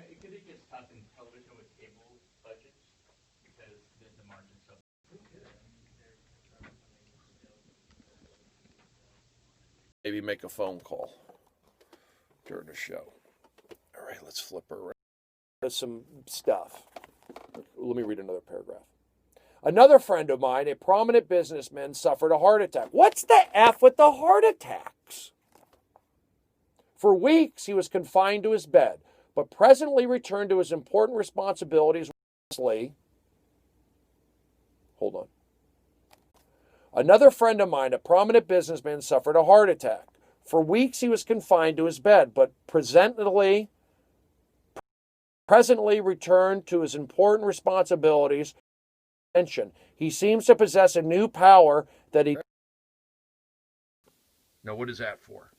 Because it gets tough in television with cable budgets because the margin's so. Maybe make a phone call during the show. All right, let's flip her around. There's some stuff. Let me read another paragraph. Another friend of mine, a prominent businessman, suffered a heart attack. What's the F with the heart attacks? For weeks, he was confined to his bed, but presently returned to his important responsibilities. Hold on. Another friend of mine, a prominent businessman, suffered a heart attack. For weeks, he was confined to his bed, but presently returned to his important responsibilities. He seems to possess a new power that he Now, what is that for?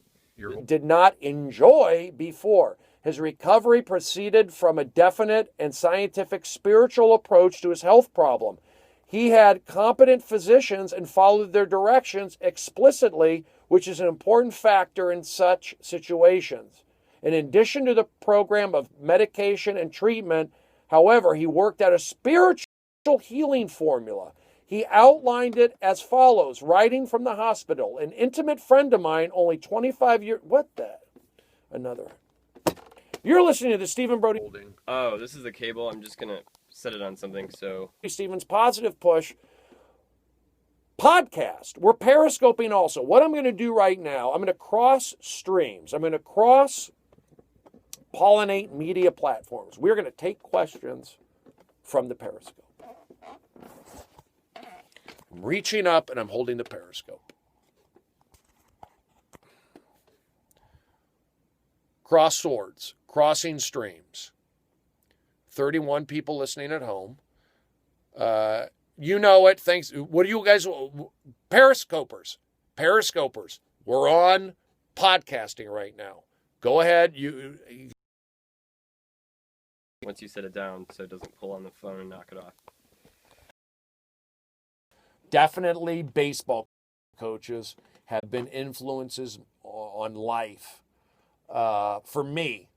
did not enjoy before. His recovery proceeded from a definite and scientific spiritual approach to his health problem. He had competent physicians and followed their directions explicitly, which is an important factor in such situations. In addition to the program of medication and treatment, however, he worked out a spiritual healing formula. He outlined it as follows, writing from the hospital. An intimate friend of mine, only 25 years... What the... Another... You're listening to the Stephen Brody... Oh, this is the cable. I'm just going to set it on something, so... Stephen's Positive Push podcast. We're periscoping also. What I'm going to do right now, I'm going to cross streams. I'm going to cross-pollinate media platforms. We're going to take questions from the Periscope. I'm reaching up and I'm holding the Periscope. Cross swords, crossing streams. 31 people listening at home. You know it. Thanks. What do you guys, Periscopers? We're on podcasting right now. Go ahead. Once you set it down so it doesn't pull on the phone and knock it off. Definitely baseball coaches have been influences on life. For me,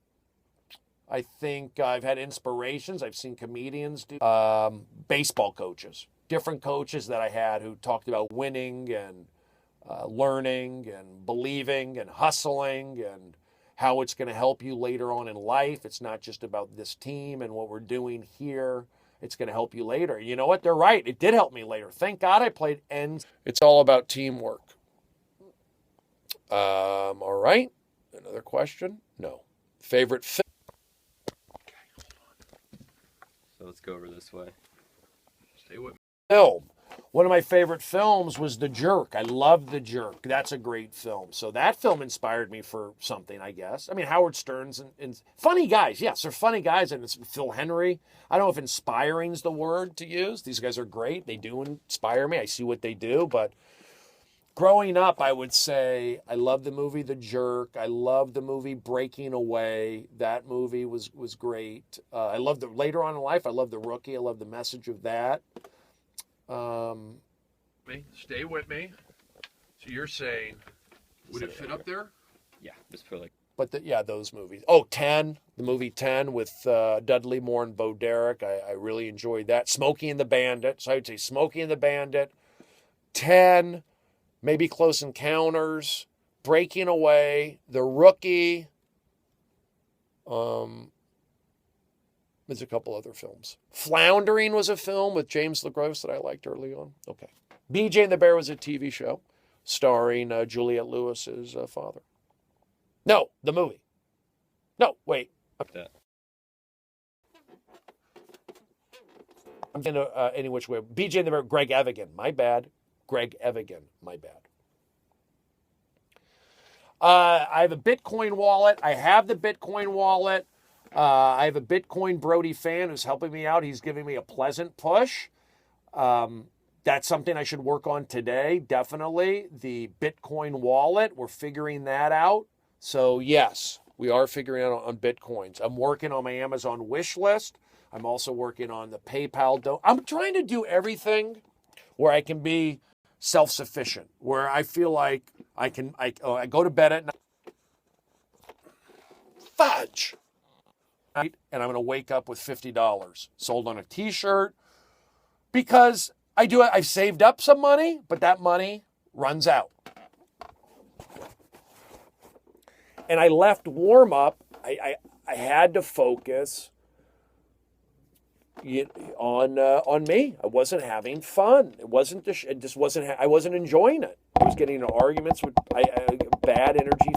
I think I've had inspirations. I've seen comedians do baseball coaches, different coaches that I had who talked about winning and learning and believing and hustling and how it's going to help you later on in life. It's not just about this team and what we're doing here. It's going to help you later. You know what? They're right. It did help me later. Thank God I played ends. It's all about teamwork. All right. Another question? No. Favorite film? So let's go over this way. Stay with me. Film. One of my favorite films was The Jerk. I love The Jerk. That's a great film. So that film inspired me for something, I guess. I mean, Howard Stern's and funny guys. Yes, they're funny guys. And it's Phil Henry. I don't know if inspiring is the word to use. These guys are great. They do inspire me. I see what they do. But growing up, I would say I love the movie The Jerk. I love the movie Breaking Away. That movie was great. I love later on in life, I love The Rookie. I love the message of that. Stay with me. So you're saying, would it fit up there? Yeah, just put like... But those movies. Oh, 10, the movie 10 with Dudley Moore and Bo Derek. I really enjoyed that. Smokey and the Bandit. So I would say Smokey and the Bandit. 10, maybe Close Encounters, Breaking Away, The Rookie. There's a couple other films. Floundering was a film with James LaGrosse that I liked early on. Okay. BJ and the Bear was a TV show starring Juliette Lewis's father. No, the movie. No, wait. That. I'm going to any which way. BJ and the Bear, Greg Evigan. My bad. Greg Evigan. My bad. I have a Bitcoin wallet. I have the Bitcoin wallet. I have a Bitcoin Brody fan who's helping me out. He's giving me a pleasant push. That's something I should work on today, definitely. The Bitcoin wallet, we're figuring that out. So yes, we are figuring out on Bitcoins. I'm working on my Amazon wish list. I'm also working on the PayPal. I'm trying to do everything where I can be self-sufficient, where I feel like I go to bed at night. Fudge! and I'm going to wake up with $50 sold on a t-shirt because I've saved up some money, but that money runs out. And I left warm up. I had to focus on me. I wasn't having fun. I wasn't enjoying it. I was getting into arguments with bad energy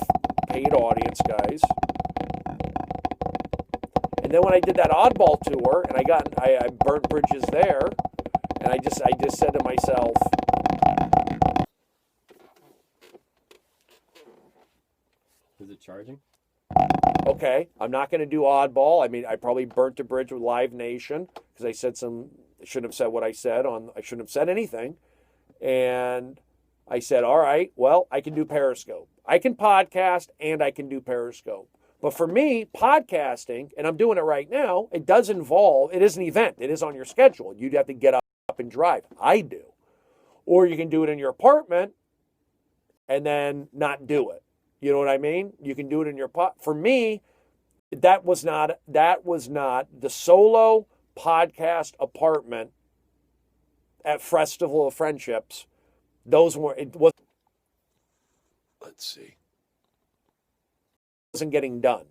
paid audience guys. And then when I did that oddball tour and I burnt bridges there, and I just said to myself, Is it charging? okay, I'm not going to do oddball. I mean, I probably burnt a bridge with Live Nation because I shouldn't have said what I said I shouldn't have said anything. And I said, all right, well, I can do Periscope. I can podcast and I can do Periscope. But for me, podcasting, and I'm doing it right now, it is an event. It is on your schedule. You'd have to get up and drive. I do. Or you can do it in your apartment and then not do it. You know what I mean? You can do it in your For me, that was not the solo podcast apartment at Festival of Friendships. Let's see. Wasn't getting done.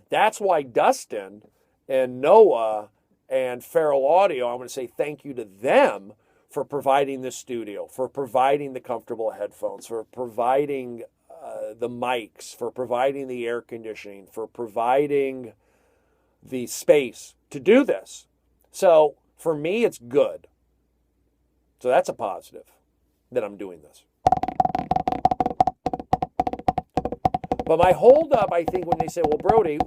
That's why Dustin and Noah and Feral Audio, I want to say thank you to them for providing the studio, for providing the comfortable headphones, for providing the mics, for providing the air conditioning, for providing the space to do this. So for me, it's good. So that's a positive that I'm doing this. But my holdup, I think, when they say, well, Brody,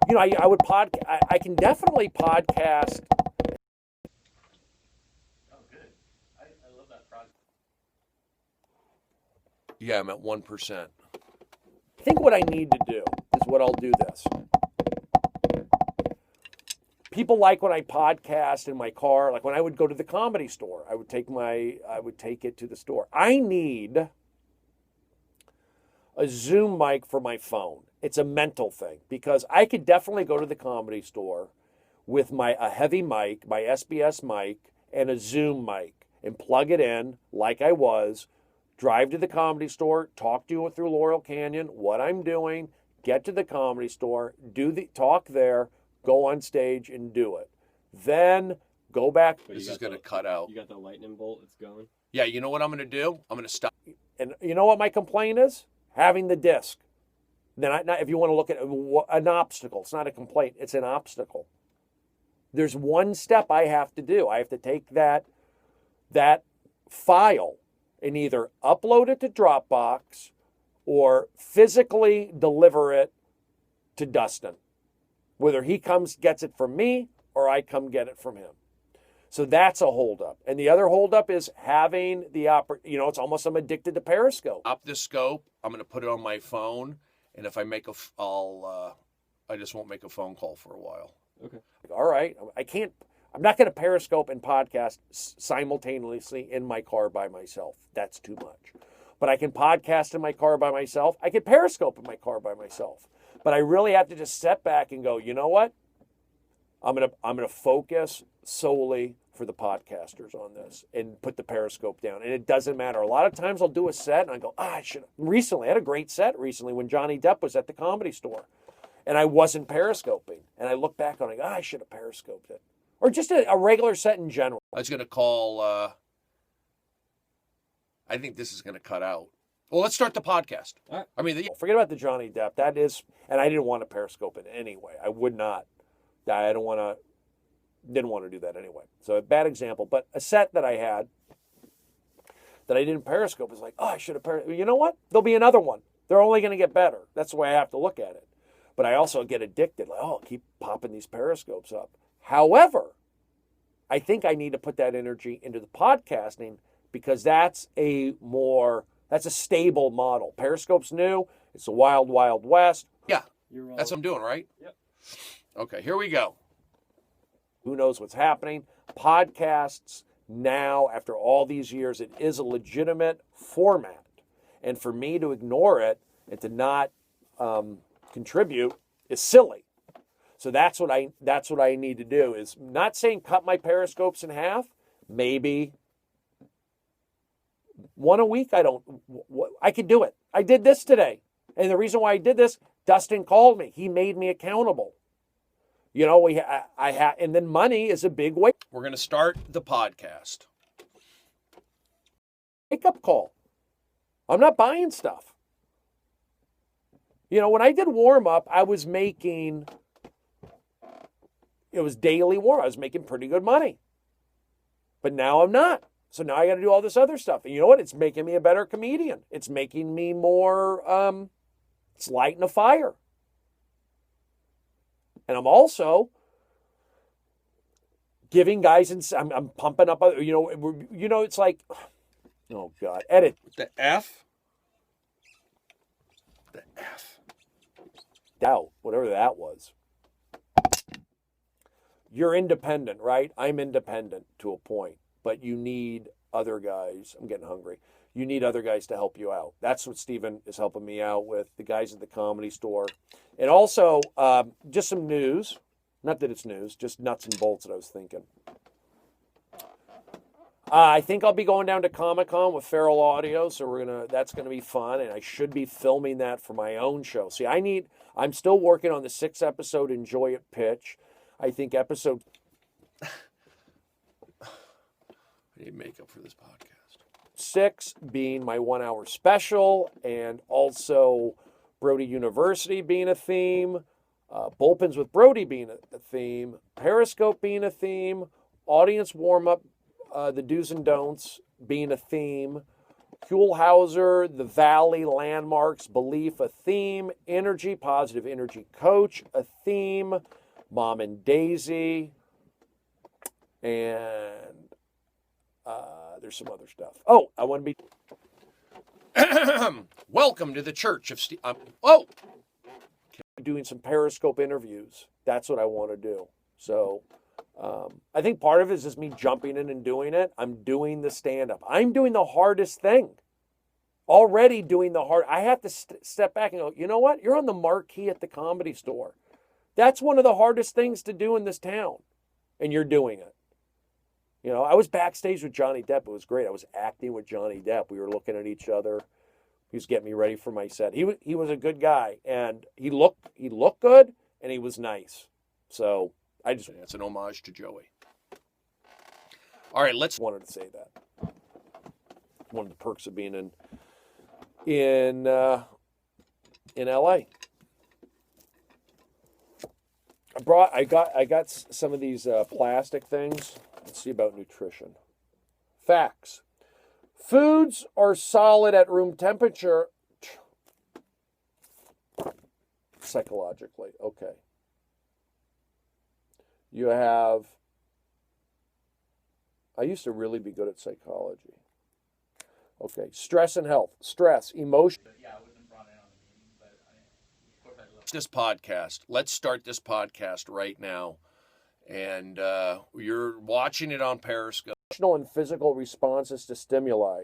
I would podcast. I can definitely podcast. Oh, good. I love that project. Yeah, I'm at 1%. I think what I need to do is what I'll do this. People like when I podcast in my car, like when I would go to the Comedy Store, I would take it to the store. I need a Zoom mic for my phone. It's a mental thing because I could definitely go to the Comedy Store with a heavy mic, my SBS mic, and a Zoom mic and plug it in like I was, drive to the Comedy Store, talk to you through Laurel Canyon, what I'm doing, get to the Comedy Store, do the talk there, go on stage and do it. Then go back. This is going to cut out. You got the lightning bolt, it's going. Yeah, you know what I'm going to do? I'm going to stop. And you know what my complaint is? Having the disc. Then if you want to look at an obstacle, it's not a complaint, it's an obstacle. There's one step I have to do. I have to take that file and either upload it to Dropbox or physically deliver it to Dustin. Whether he gets it from me or I come get it from him. So that's a holdup. And the other holdup is having it's almost I'm addicted to Periscope. Up the scope. I'm going to put it on my phone. And if I I just won't make a phone call for a while. Okay. All right. I'm not going to Periscope and podcast simultaneously in my car by myself. That's too much. But I can podcast in my car by myself. I can Periscope in my car by myself. But I really have to just step back and go, you know what? I'm gonna focus solely for the podcasters on this and put the Periscope down. And it doesn't matter. A lot of times I'll do a set and I go, I should. Recently, I had a great set recently when Johnny Depp was at the Comedy Store. And I wasn't Periscoping. And I look back on it, I should have Periscoped it. Or just a regular set in general. I was going to call, I think this is going to cut out. Well, let's start the podcast. All right. I mean, forget about the Johnny Depp. That is, and I didn't want to Periscope it anyway. I would not. I didn't want to do that anyway. So a bad example. But a set that I had that I didn't Periscope is like, I should have Periscope. You know what? There'll be another one. They're only going to get better. That's the way I have to look at it. But I also get addicted. Like, I'll keep popping these Periscopes up. However, I think I need to put that energy into the podcasting because that's a stable model. Periscope's new. It's the wild, wild west. Yeah, that's what I'm doing, right? Yep. Okay, here we go. Who knows what's happening? Podcasts now, after all these years, it is a legitimate format. And for me to ignore it and to not contribute, is silly. So that's what I need to do. Is not saying cut my periscopes in half. Maybe one a week. I could do it. I did this today. And the reason why I did this, Dustin called me. He made me accountable. You know, and then money is a big way. We're going to start the podcast. Wake-up call. I'm not buying stuff. You know, when I did warm-up, I was making, it was daily warm. I was making pretty good money. But now I'm not. So now I got to do all this other stuff. And you know what? It's making me a better comedian. It's making me more, it's lighting a fire. And I'm also giving guys, I'm pumping up, it's like, oh God, edit. The F? The F. Doubt, whatever that was. You're independent, right? I'm independent to a point, but you need other guys. I'm getting hungry. You need other guys to help you out. That's what Steven is helping me out with, the guys at the Comedy Store. And also, just some news. Not that it's news, just nuts and bolts that I was thinking. I think I'll be going down to Comic-Con with Feral Audio, so that's gonna be fun, and I should be filming that for my own show. See, I'm still working on the 6-episode Enjoy It pitch. I think episode I need makeup for this podcast. 6 being my 1-hour special, and also Brody University being a theme, Bullpens with Brody being a theme, Periscope being a theme, audience warm-up, the do's and don'ts being a theme, Kuhlhauser, the Valley, landmarks, belief, a theme, energy, positive energy coach, a theme, Mom and Daisy, and there's some other stuff. Oh, I want to be... Welcome to the Church of Steve. Doing some Periscope interviews. That's what I want to do. So I think part of it is just me jumping in and doing it. I'm doing the stand-up. I'm doing the hardest thing. Already doing the hard. I have to step back and go, you know what? You're on the marquee at the Comedy Store. That's one of the hardest things to do in this town. And you're doing it. You know, I was backstage with Johnny Depp. It was great. I was acting with Johnny Depp. We were looking at each other. He was getting me ready for my set. He was a good guy, and he looked good, and he was nice. So It's an homage to Joey. All right, wanted to say that. One of the perks of being in LA. I got some of these plastic things. Let's see about nutrition. Facts. Foods are solid at room temperature psychologically. Okay. You have... I used to really be good at psychology. Okay. Stress and health. Stress, emotion. Yeah, I wasn't brought in on the meeting, but of course I love this podcast. Let's start this podcast right now. And you're watching it on Periscope. Emotional and physical responses to stimuli.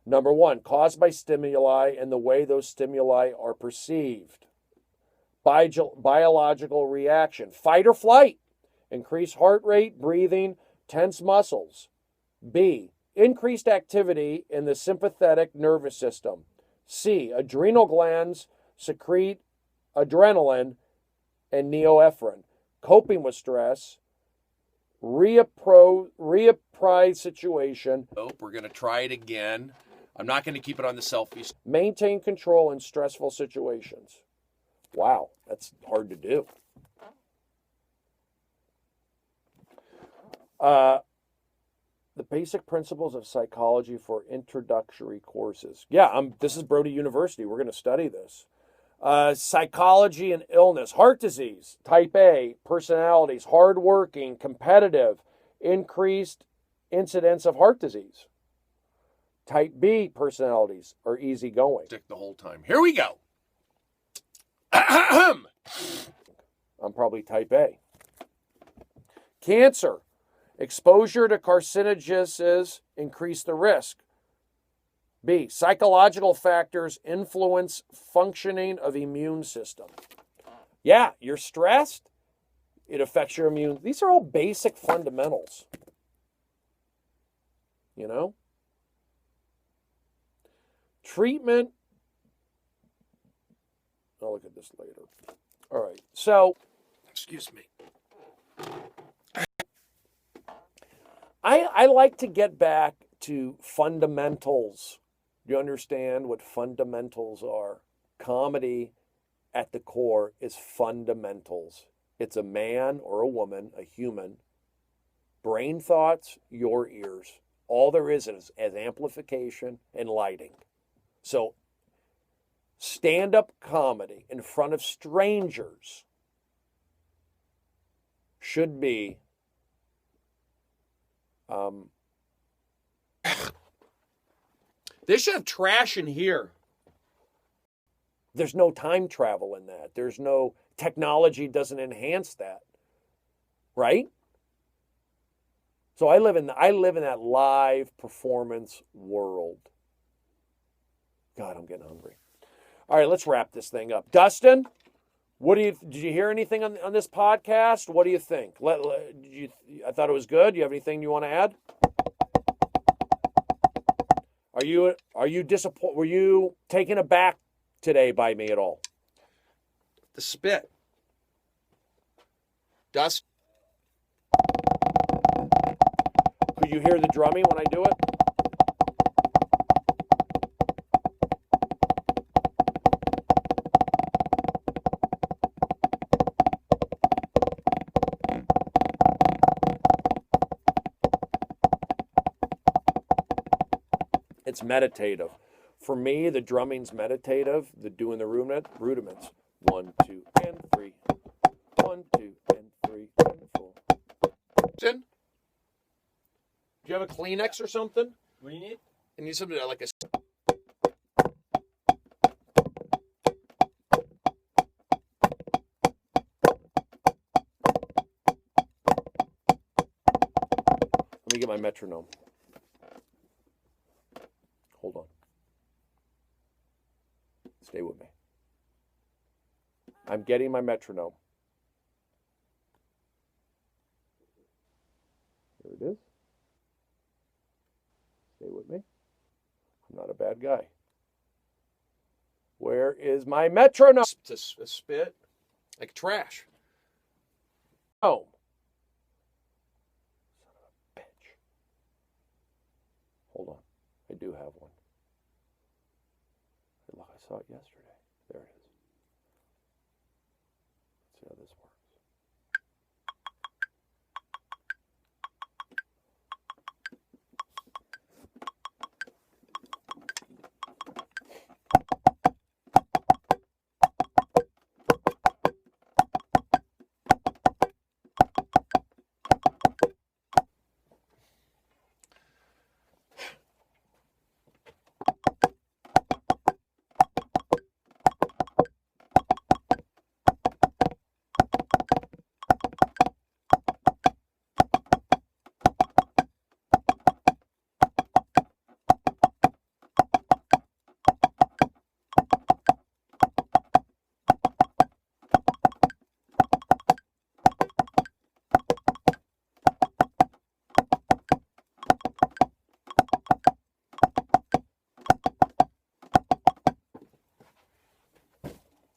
Number 1, caused by stimuli and the way those stimuli are perceived. Biological reaction. Fight or flight. Increased heart rate, breathing, tense muscles. B, increased activity in the sympathetic nervous system. C, adrenal glands secrete adrenaline and norepinephrine. Coping with stress, reapprise situation. We're going to try it again. I'm not going to keep it on the selfie. Maintain control in stressful situations. Wow, that's hard to do. The basic principles of psychology for introductory courses. Yeah, this is Brody University. We're going to study this. Psychology and illness, heart disease, type A, personalities, hardworking, competitive, increased incidence of heart disease. Type B personalities are easygoing. Stick the whole time. Here we go. I'm probably type A. Cancer, exposure to carcinogens increase the risk. B, psychological factors influence functioning of immune system. Yeah, you're stressed. It affects your immune. These are all basic fundamentals. You know? Treatment. I'll look at this later. All right. So, Excuse me. I like to get back to fundamentals. Do you understand what fundamentals are? Comedy at the core is fundamentals. It's a man or a woman, a human, brain thoughts, your ears. All there is amplification and lighting. So, stand-up comedy in front of strangers should be They should have trash in here. there's no time travel in that. There's no technology doesn't enhance that. Right? So I live in that live performance world. God, I'm getting hungry. All right, let's wrap this thing up. Dustin, did you hear anything on this podcast? What do you think? I thought it was good. Do you have anything you want to add? Are you disappointed? Were you taken aback today by me at all? The spit. Dust. Could you hear the drumming when I do it? It's meditative. For me, the drumming's meditative. The doing the rudiments. 1, 2, and 3. 1, 2, and 3, and 4. Do you have a Kleenex or something? What do you need? I need something like a. Let me get my metronome. Hold on. Stay with me. I'm getting my metronome. Here it is. Stay with me. I'm not a bad guy. Where is my metronome? To spit like trash. Oh. Son of a bitch. Hold on. I do have one. Look, I saw it yesterday. There it is. Let's see how this works.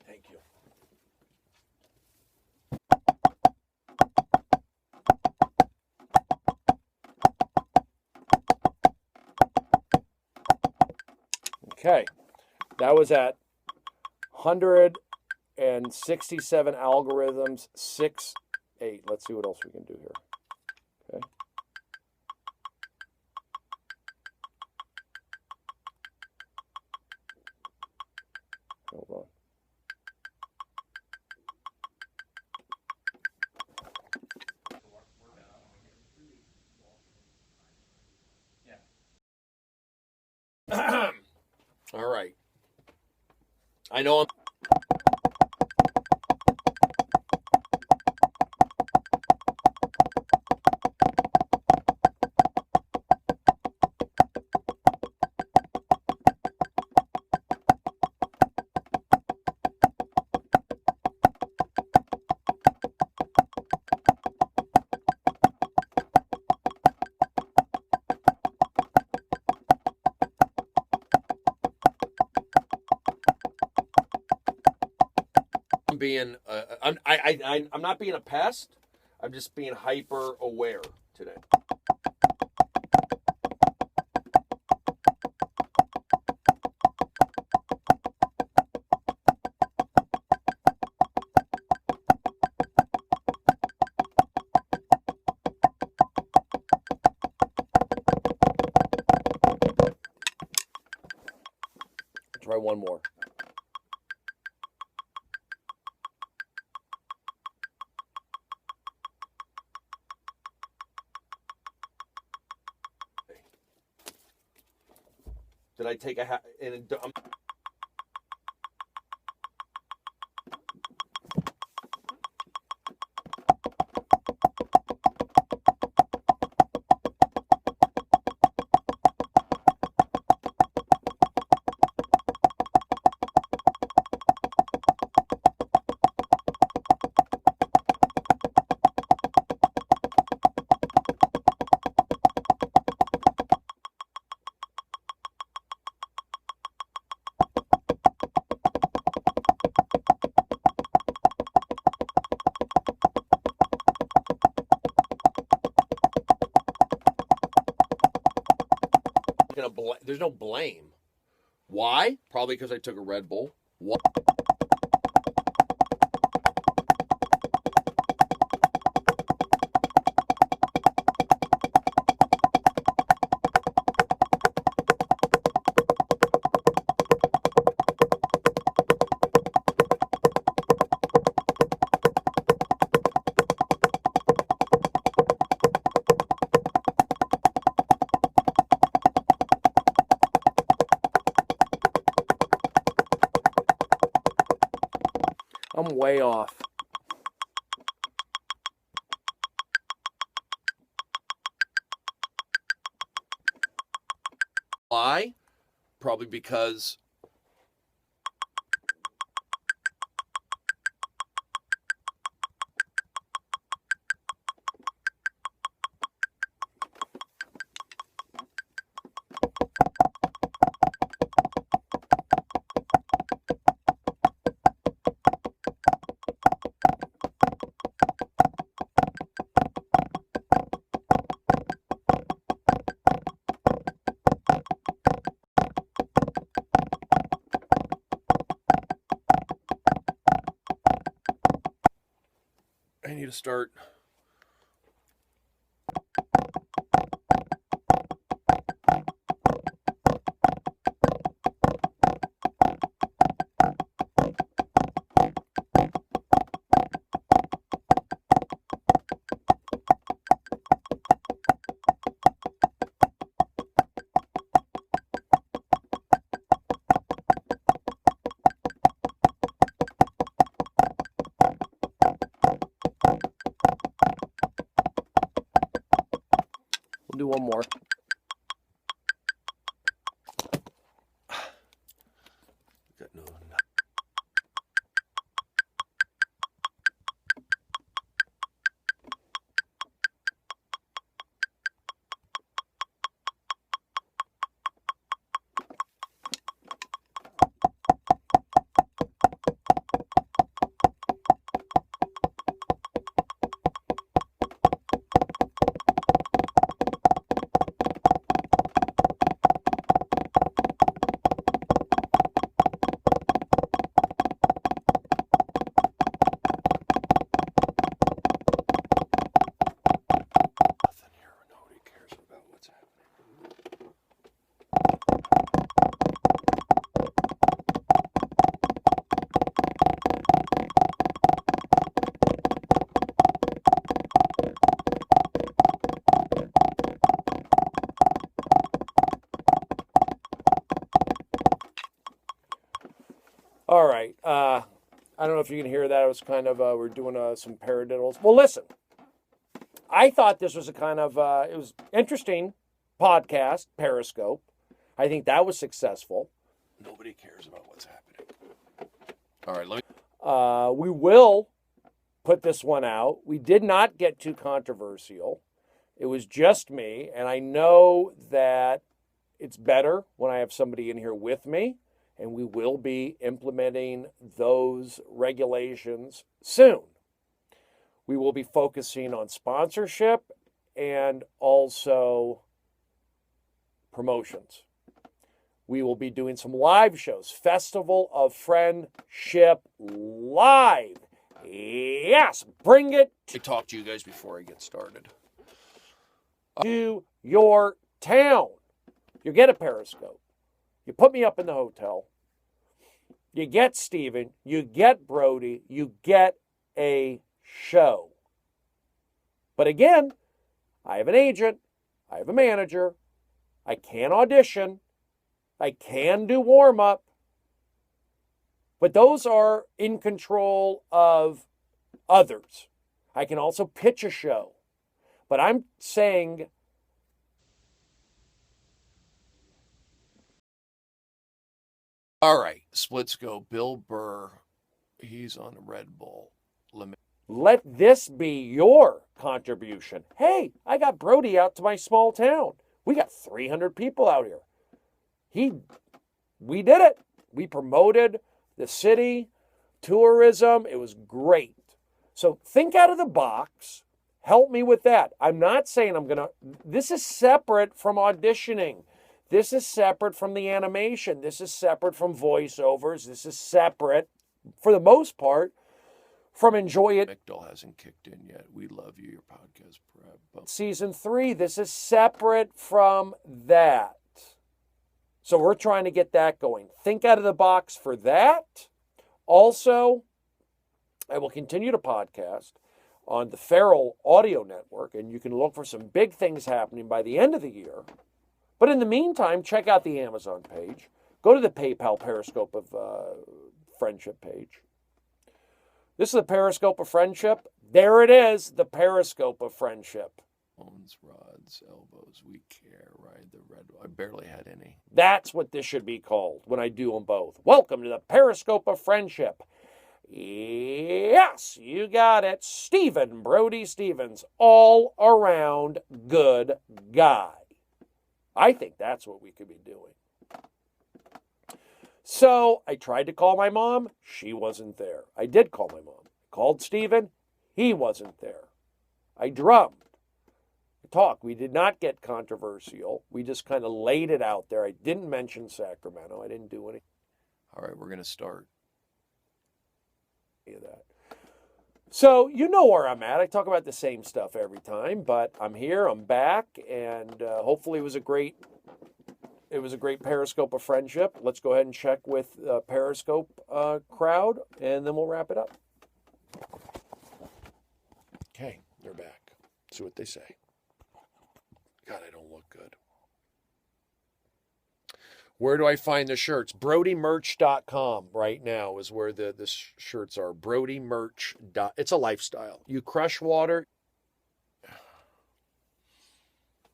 Thank you. Okay, that was at 167 algorithms, 6, 8. Let's see what else we can do here. Okay. Hold on. All right. I know I'm. being, I'm not being a pest. I'm just being hyper aware today. Try one more. Did I take a there's no blame. Why? Probably because I took a Red Bull. What? I'm way off. Why? Probably because I need to start. We'll do one more. No. All right. I don't know if you can hear that. It was kind of, we're doing some paradiddles. Well, listen, I thought this was a kind of, it was interesting podcast, Periscope. I think that was successful. Nobody cares about what's happening. All right, let me. We will put this one out. We did not get too controversial. It was just me, and I know that it's better when I have somebody in here with me. and we will be implementing those regulations soon. We will be focusing on sponsorship and also promotions. We will be doing some live shows. Festival of Friendship Live. Yes, bring it. I talked to you guys before I get started. To your town. You get a Periscope. You put me up in the hotel. You get Steven. You get Brody. You get a show. But again, I have an agent. I have a manager. I can audition. I can do warm-up. But those are in control of others. I can also pitch a show. But I'm saying All right, Splits go. Bill Burr, he's on Red Bull. let this be your contribution. Hey, I got Brody out to my small town. We got 300 people out here. We did it. We promoted the city, tourism. It was great. So think out of the box. Help me with that. I'm not saying this is separate from auditioning. This is separate from the animation. This is separate from voiceovers. This is separate, for the most part, from Enjoy It. McDowell hasn't kicked in yet. We love you, your podcast prep. Season 3, this is separate from that. So we're trying to get that going. Think out of the box for that. Also, I will continue to podcast on the Feral Audio Network, and you can look for some big things happening by the end of the year. But in the meantime, check out the Amazon page. Go to the PayPal Periscope of Friendship page. This is the Periscope of Friendship. There it is, the Periscope of Friendship. Bones, rods, elbows, we care, ride the red. I barely had any. That's what this should be called when I do them both. Welcome to the Periscope of Friendship. Yes, you got it. Stephen Brody Stevens, all around good guy. I think that's what we could be doing. So I tried to call my mom. She wasn't there. I did call my mom. Called Stephen. He wasn't there. I drummed. Talk. We did not get controversial. We just kind of laid it out there. I didn't mention Sacramento. I didn't do any. All right, we're going to start. Of that. So you know where I'm at. I talk about the same stuff every time, but I'm here. I'm back, and hopefully it was a great Periscope of Friendship. Let's go ahead and check with Periscope crowd, and then we'll wrap it up. Okay, they're back. See what they say. God, I don't look good. Where do I find the shirts? BrodyMerch.com right now is where the shirts are. BrodyMerch. It's a lifestyle. You crush water.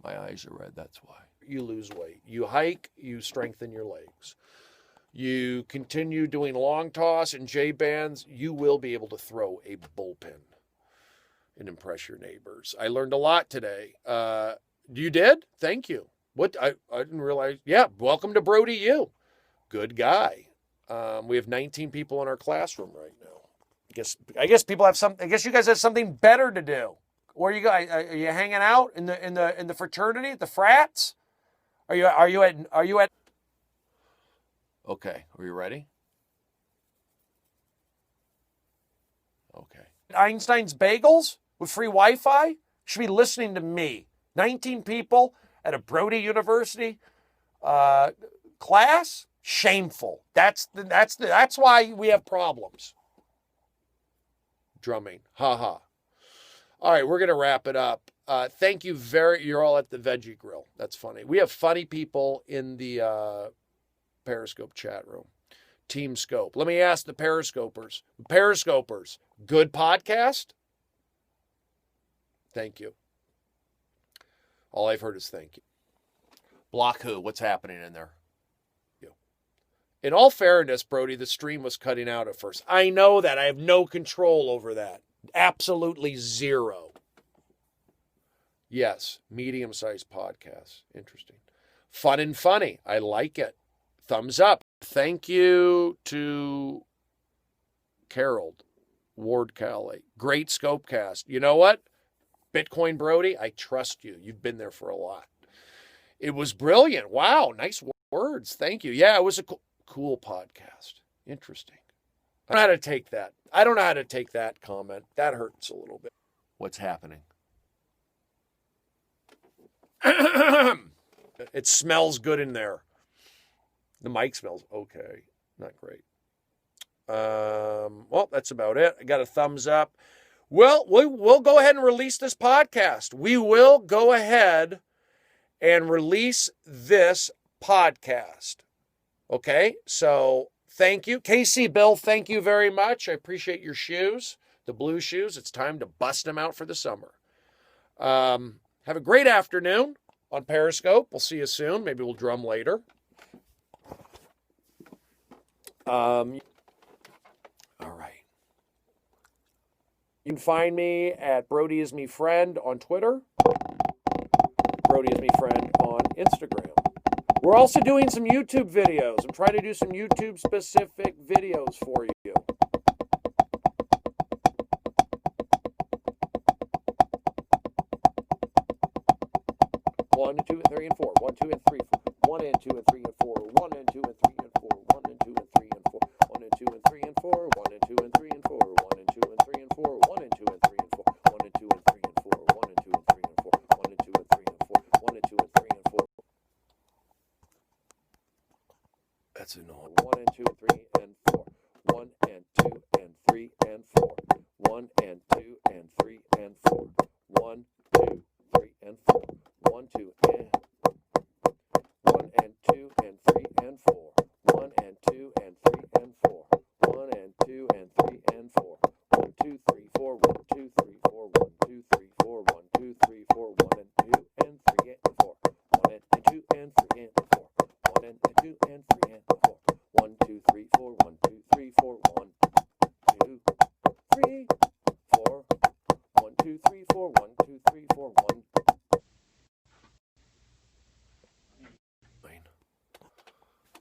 My eyes are red, that's why. You lose weight. You hike, you strengthen your legs. You continue doing long toss and J-bands, you will be able to throw a bullpen and impress your neighbors. I learned a lot today. You did? Thank you. What? I didn't realize. Yeah, welcome to Brody U. Good guy. We have 19 people in our classroom right now. I guess people have some. I guess you guys have something better to do. Where you guys? Are you hanging out in the fraternity, at the frats? Are you at? Okay. Are you ready? Okay. Einstein's Bagels with free Wi-Fi? You should be listening to me. 19 people at a Brody University class? Shameful. That's why we have problems. Drumming. Ha ha. All right, we're going to wrap it up. Thank you you're all at the Veggie Grill. That's funny. We have funny people in the Periscope chat room. Team Scope. Let me ask the Periscopers. Good podcast? Thank you. All I've heard is thank you. Block who? What's happening in there? You. In all fairness, Brody, the stream was cutting out at first. I know that. I have no control over that. Absolutely zero. Yes, medium-sized podcast. Interesting. Fun and funny. I like it. Thumbs up. Thank you to Carol Ward Cali. Great Scopecast. You know what? Bitcoin Brody, I trust you. You've been there for a lot. It was brilliant. Wow, nice words. Thank you. Yeah, it was a cool podcast. Interesting. I don't know how to take that. I don't know how to take that comment. That hurts a little bit. What's happening? It smells good in there. The mic smells okay. Not great. Well, that's about it. I got a thumbs up. Well, we'll go ahead and release this podcast. We will go ahead and release this podcast. Okay? So thank you. KC Bill, thank you very much. I appreciate your shoes, the blue shoes. It's time to bust them out for the summer. Have a great afternoon on Periscope. We'll see you soon. Maybe we'll drum later. All right. You can find me at Brody is me friend on Twitter. Brody is me friend on Instagram. We're also doing some YouTube videos. I'm trying to do some YouTube specific videos for you. 1, 2, and 3, and 4. 1, 2, and 3, 4. 1 and 2 and 3 and 4. 1 and 2 and 3 and 4. 1 and 2 and 3 and 4. 1 and 2 and 3 and 4. 1 and 2 and 3 and 4. 1 and 2 and 3 and 4. 1 and 2 and 3 and 4. 1 and 2 and 3 and 4. 1 and 2 and 3 and 4. 1 and 2 and 3 and 4. 1 and 2 and 3 and 4. That's annoying. 1 and 2 and 3 and 4. 1 and 2 and 3 and 4. 1 and 2 and 3 and 4. 1, 2, 3 and 4. 1, 2 and 1 and 2 and 3 and 4. 1 and 2 and 3 and 4. 1 and 2 and 3 and 4. 1, 2, 3, 4. 1, 2, 3, 4. 1, 2, 3, 4. 1, 2, 3, 4. 1 and 2 and 3 and 4. 1 and 2 and 3 and 4. 1 and 2 and 3 and 4. 1, 2, 3, 4. 1, 2, 3, 4. 1, 2, 3, 4. 1, 2, 3, 4. 1, 2, 3, 4. 1.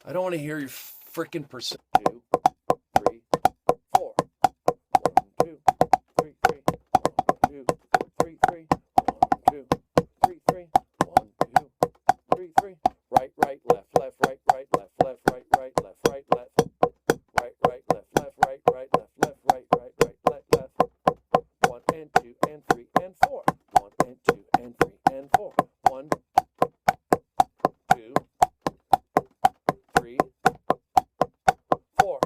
I don't want to hear your freaking percent. 2, 3, 4. 1, 2, 3, 3. 1, 2, 3, 3. 1, 2, 3, 3. 1, 2, 3, 3. Right, right, left, left, right, right, left, left, right, right, left, right, left. Right, right, left, left, right, right, left, left, right, right, right, left, left. 1 and 2 and 3 and 4. 1 and 2 and 3 and 4. 1, 2, 3, 4.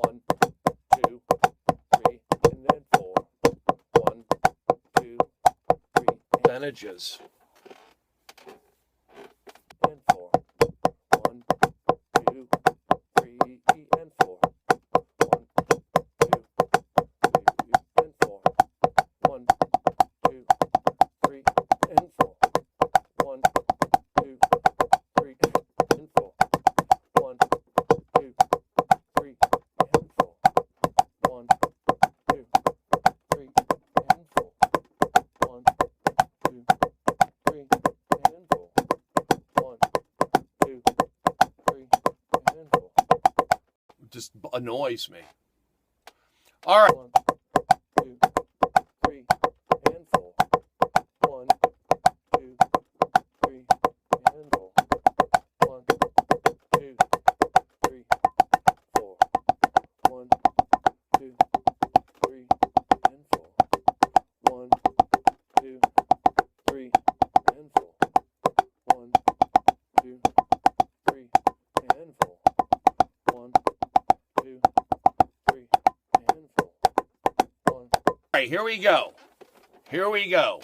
1, 2, 3, and then 4. 1, 2, 3. Percentages. And 4. 1, 2, 3, and 4. 1, 2, 3, and 4. 1, 2, 3, and 4. 1, 2, 3, and 4. 1, 2, 3, and 4. 1, 2, 3, and 4. 1, 2, 3, and 4. 1, 2, 3, and 4. Just annoys me. All right. 1, 2, 3, and 4. 1, 2, 3, and 4. 1, 2, 3, 4. 1, 2, 3, and 4. 1, 2, 3, and 4. 1, 2, 3, and 4. 1, 2, 3, and 4. 1. All right, here we go. Here we go.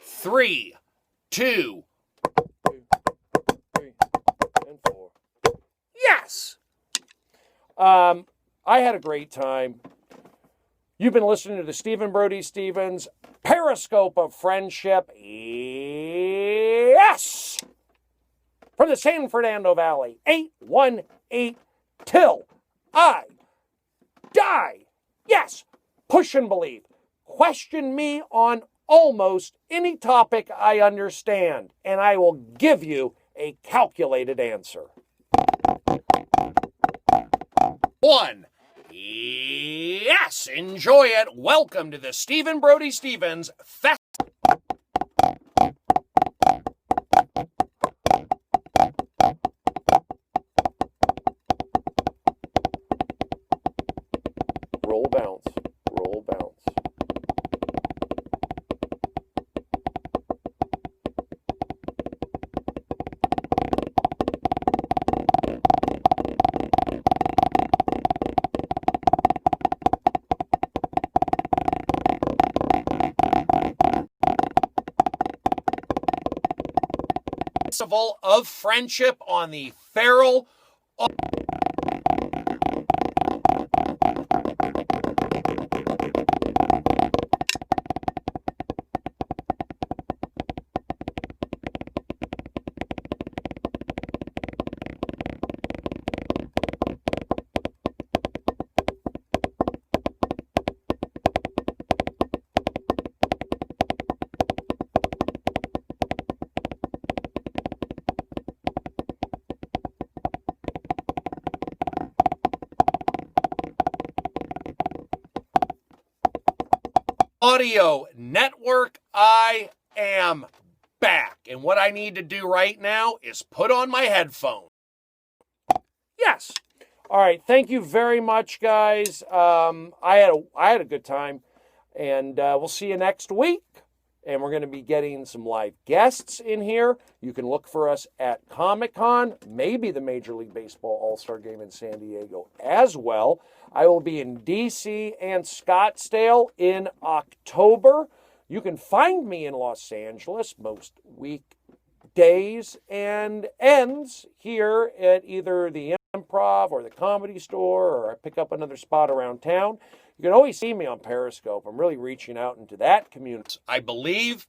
3, 2, 3, and 4. Yes! I had a great time. You've been listening to the Stephen Brody Stevens Periscope of Friendship. Yes! From the San Fernando Valley, 818 till I die. Yes! Push and believe. Question me on almost any topic I understand, and I will give you a calculated answer. one. Yes, enjoy it. Welcome to the Stephen Brody Stevens Fest. Roll bounce, roll bounce. Festival of Friendship on the Feral. Audio Network, I am back. And what I need to do right now is put on my headphones. Yes. All right. Thank you very much, guys. I had a good time. And we'll see you next week. And we're going to be getting some live guests in here. You can look for us at Comic-Con, maybe the Major League Baseball All-Star Game in San Diego as well. I will be in D.C. and Scottsdale in October. You can find me in Los Angeles most weekdays and ends here at either the Improv or the Comedy Store, or I pick up another spot around town. You can always see me on Periscope. I'm really reaching out into that community. I believe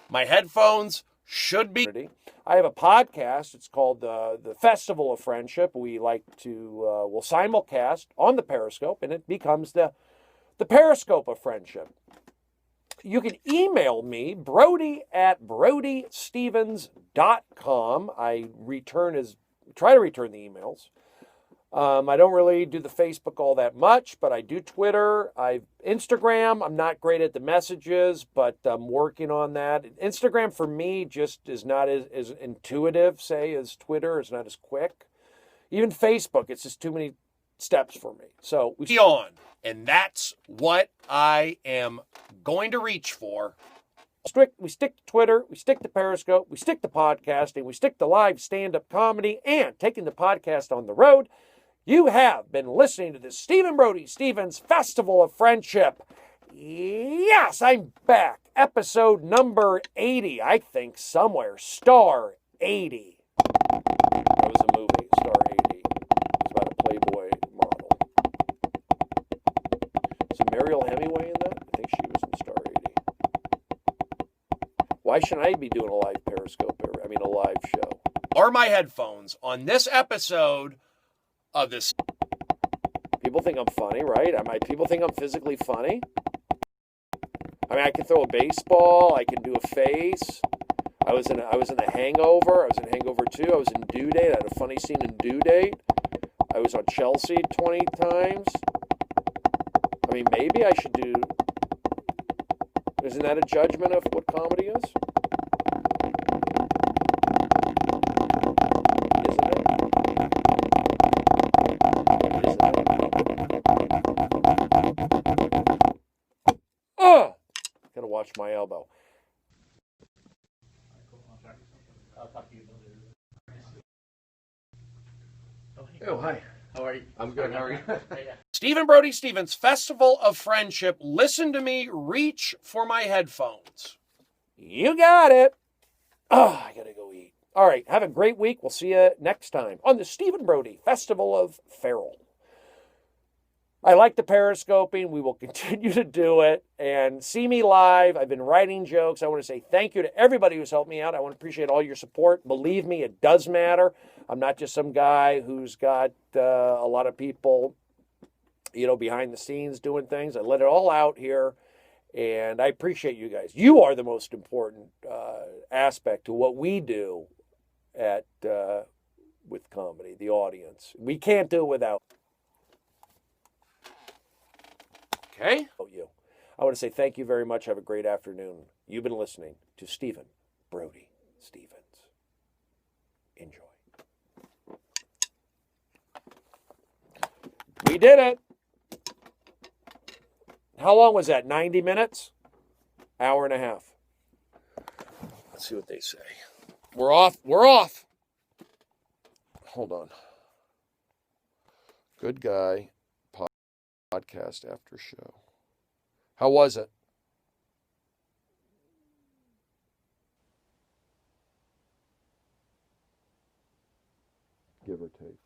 my headphones should be. I have a podcast. It's called the Festival of Friendship. We like to, we'll simulcast on the Periscope, and it becomes the Periscope of Friendship. You can email me, Brody at BrodyStevens.com. I try to return the emails. I don't really do the Facebook all that much, but I do Twitter. Instagram, I'm not great at the messages, but I'm working on that. Instagram for me just is not as intuitive, say, as Twitter. It's not as quick. Even Facebook, it's just too many steps for me. So we see on, and that's what I am going to reach for. We stick to Twitter, we stick to Periscope, we stick to podcasting, we stick to live stand-up comedy, and taking the podcast on the road. You have been listening to the Stephen Brody Stevens Festival of Friendship. Yes, I'm back. Episode number 80, I think, somewhere. Star 80. That was a movie, Star 80. It was about a Playboy model. Is it Mariel Hemingway in that? I think she was in Star 80. Why shouldn't I be doing a live Periscope, a live show? Are my headphones on this episode of this. People think I'm funny, right? People think I'm physically funny. I can throw a baseball. I can do a face. I was in The Hangover. I was in Hangover 2. I was in Due Date. I had a funny scene in Due Date. I was on Chelsea 20 times. Maybe I should do. Isn't that a judgment of what comedy is? Gotta watch my elbow. I'll talk to you later. Oh, hi. How are you? I'm good. How are you? Yeah. Stephen Brody Stevens Festival of Friendship. Listen to me. Reach for my headphones. You got it. I gotta go eat. All right. Have a great week. We'll see you next time on the Stephen Brody Festival of Feral. I like the periscoping. We will continue to do it. And see me live. I've been writing jokes. I want to say thank you to everybody who's helped me out. I want to appreciate all your support. Believe me, it does matter. I'm not just some guy who's got a lot of people, behind the scenes doing things. I let it all out here. And I appreciate you guys. You are the most important aspect to what we do with comedy, the audience. We can't do it without. Okay? You. I want to say thank you very much. Have a great afternoon. You've been listening to Stephen Brody Stevens. Enjoy. We did it. How long was that? 90 minutes? Hour and a half. Let's see what they say. We're off. We're off. Hold on. Good guy podcast after show. How was it? Give or take.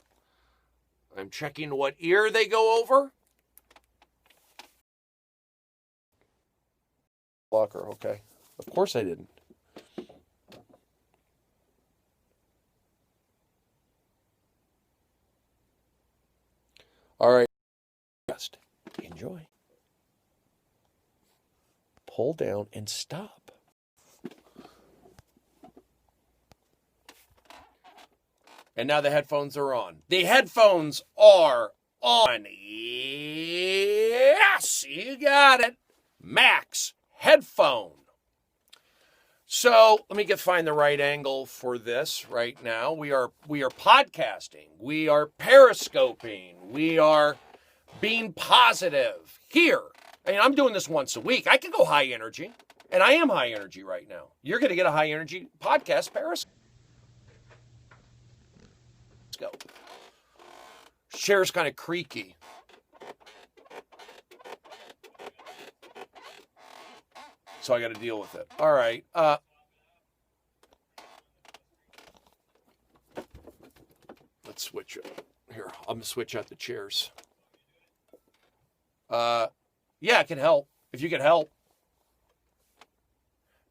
I'm checking what ear they go over. Blocker, okay. Of course I didn't. All right. Just enjoy. Pull down and stop. And now the headphones are on. The headphones are on. Yes, you got it. Max headphone. So let me find the right angle for this right now. We are podcasting. We are periscoping. We are being positive here. I mean, I'm doing this once a week. I can go high energy, and I am high energy right now. You're going to get a high energy podcast Periscope. Chair's kind of creaky. So I got to deal with it. All right. Let's switch it. Here, I'm going to switch out the chairs. Yeah, it can help. If you could help.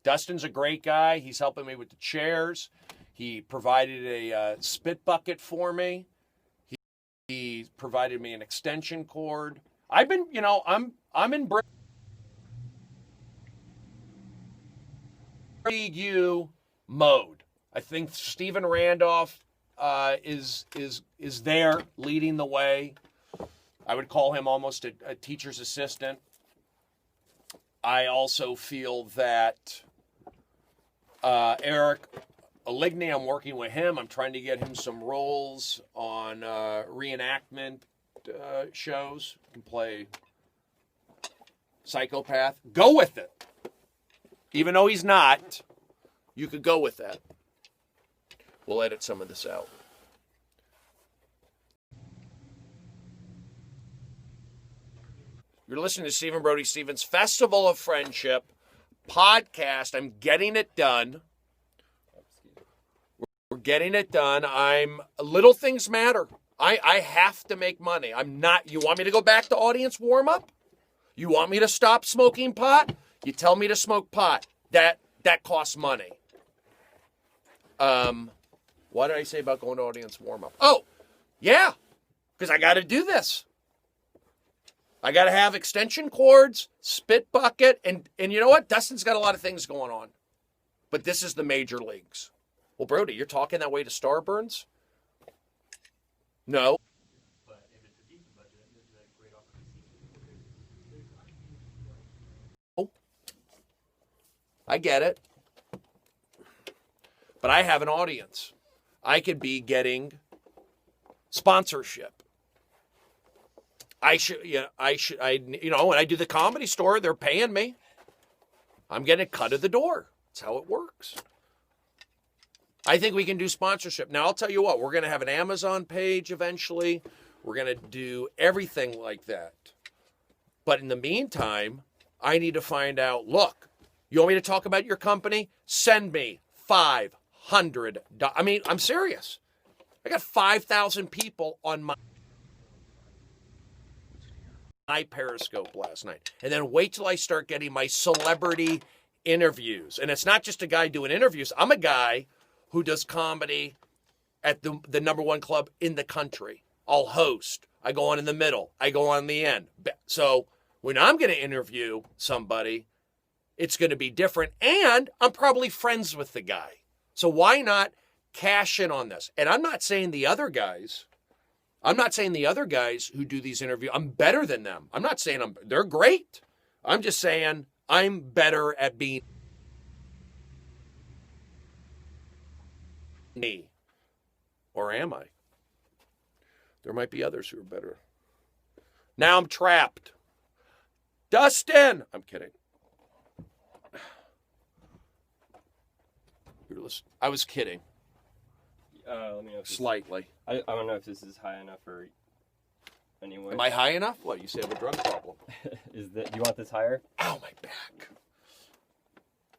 Dustin's a great guy. He's helping me with the chairs. He provided a spit bucket for me. He provided me an extension cord. I've been, I'm in you mode. I think Stephen Randolph is there leading the way. I would call him almost a teacher's assistant. I also feel that Eric Oligny, I'm working with him. I'm trying to get him some roles on reenactment shows. He can play psychopath. Go with it. Even though he's not, you could go with that. We'll edit some of this out. You're listening to Stephen Brody Stevens Festival of Friendship podcast. I'm getting it done. We're getting it done. Little things matter. I have to make money. You want me to go back to audience warm-up? You want me to stop smoking pot? You tell me to smoke pot. That costs money. What did I say about going to audience warm-up? Oh, yeah, because I got to do this. I got to have extension cords, spit bucket, and you know what? Dustin's got a lot of things going on. But this is the major leagues. Well, Brody, you're talking that way to Starburns? No. But if it's a decent budget, this is a great opportunity. Oh, I get it. But I have an audience. I could be getting sponsorship. When I do the Comedy Store, they're paying me. I'm getting a cut of the door. That's how it works. I think we can do sponsorship. Now, I'll tell you what, we're going to have an Amazon page eventually. We're going to do everything like that. But in the meantime, I need to find out, look, you want me to talk about your company? Send me $500. I mean, I'm serious. I got 5,000 people on my Periscope last night. And then wait till I start getting my celebrity interviews. And it's not just a guy doing interviews. I'm a guy who does comedy at the number one club in the country. I'll host. I go on in the middle. I go on the end. So when I'm going to interview somebody, it's going to be different. And I'm probably friends with the guy. So why not cash in on this? And I'm not saying the other guys I'm not saying the other guys who do these interviews, I'm better than them. I'm not saying they're great. I'm just saying I'm better at being me. Or am I? There might be others who are better. Now I'm trapped. Dustin! I'm kidding. I was kidding. Let me know if Slightly. I don't know if this is high enough or anyway. Am I high enough? What, you say I have a drug problem? Do you want this higher? Ow, my back.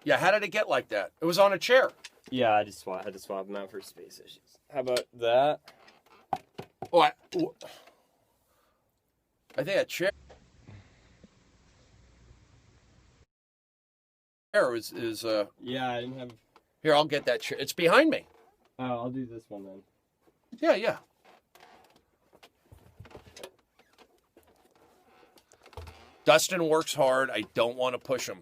Yeah, how did it get like that? It was on a chair. Yeah, I had to swap them out for space issues. How about that? Oh, I think a chair is Yeah, I didn't have. here, I'll get that chair. It's behind me. Oh, I'll do this one then. Yeah. Dustin works hard. I don't want to push him.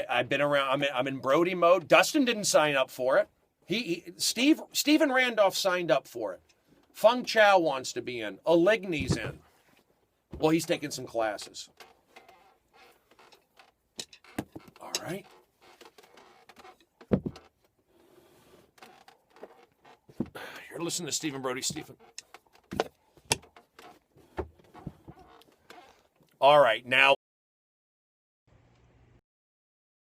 I've been around. I'm in Brody mode. Dustin didn't sign up for it. Steven Randolph signed up for it. Feng Chao wants to be in. Oligny's in. Well, he's taking some classes. All right. You're listening to Stephen Brody. Stephen. All right, now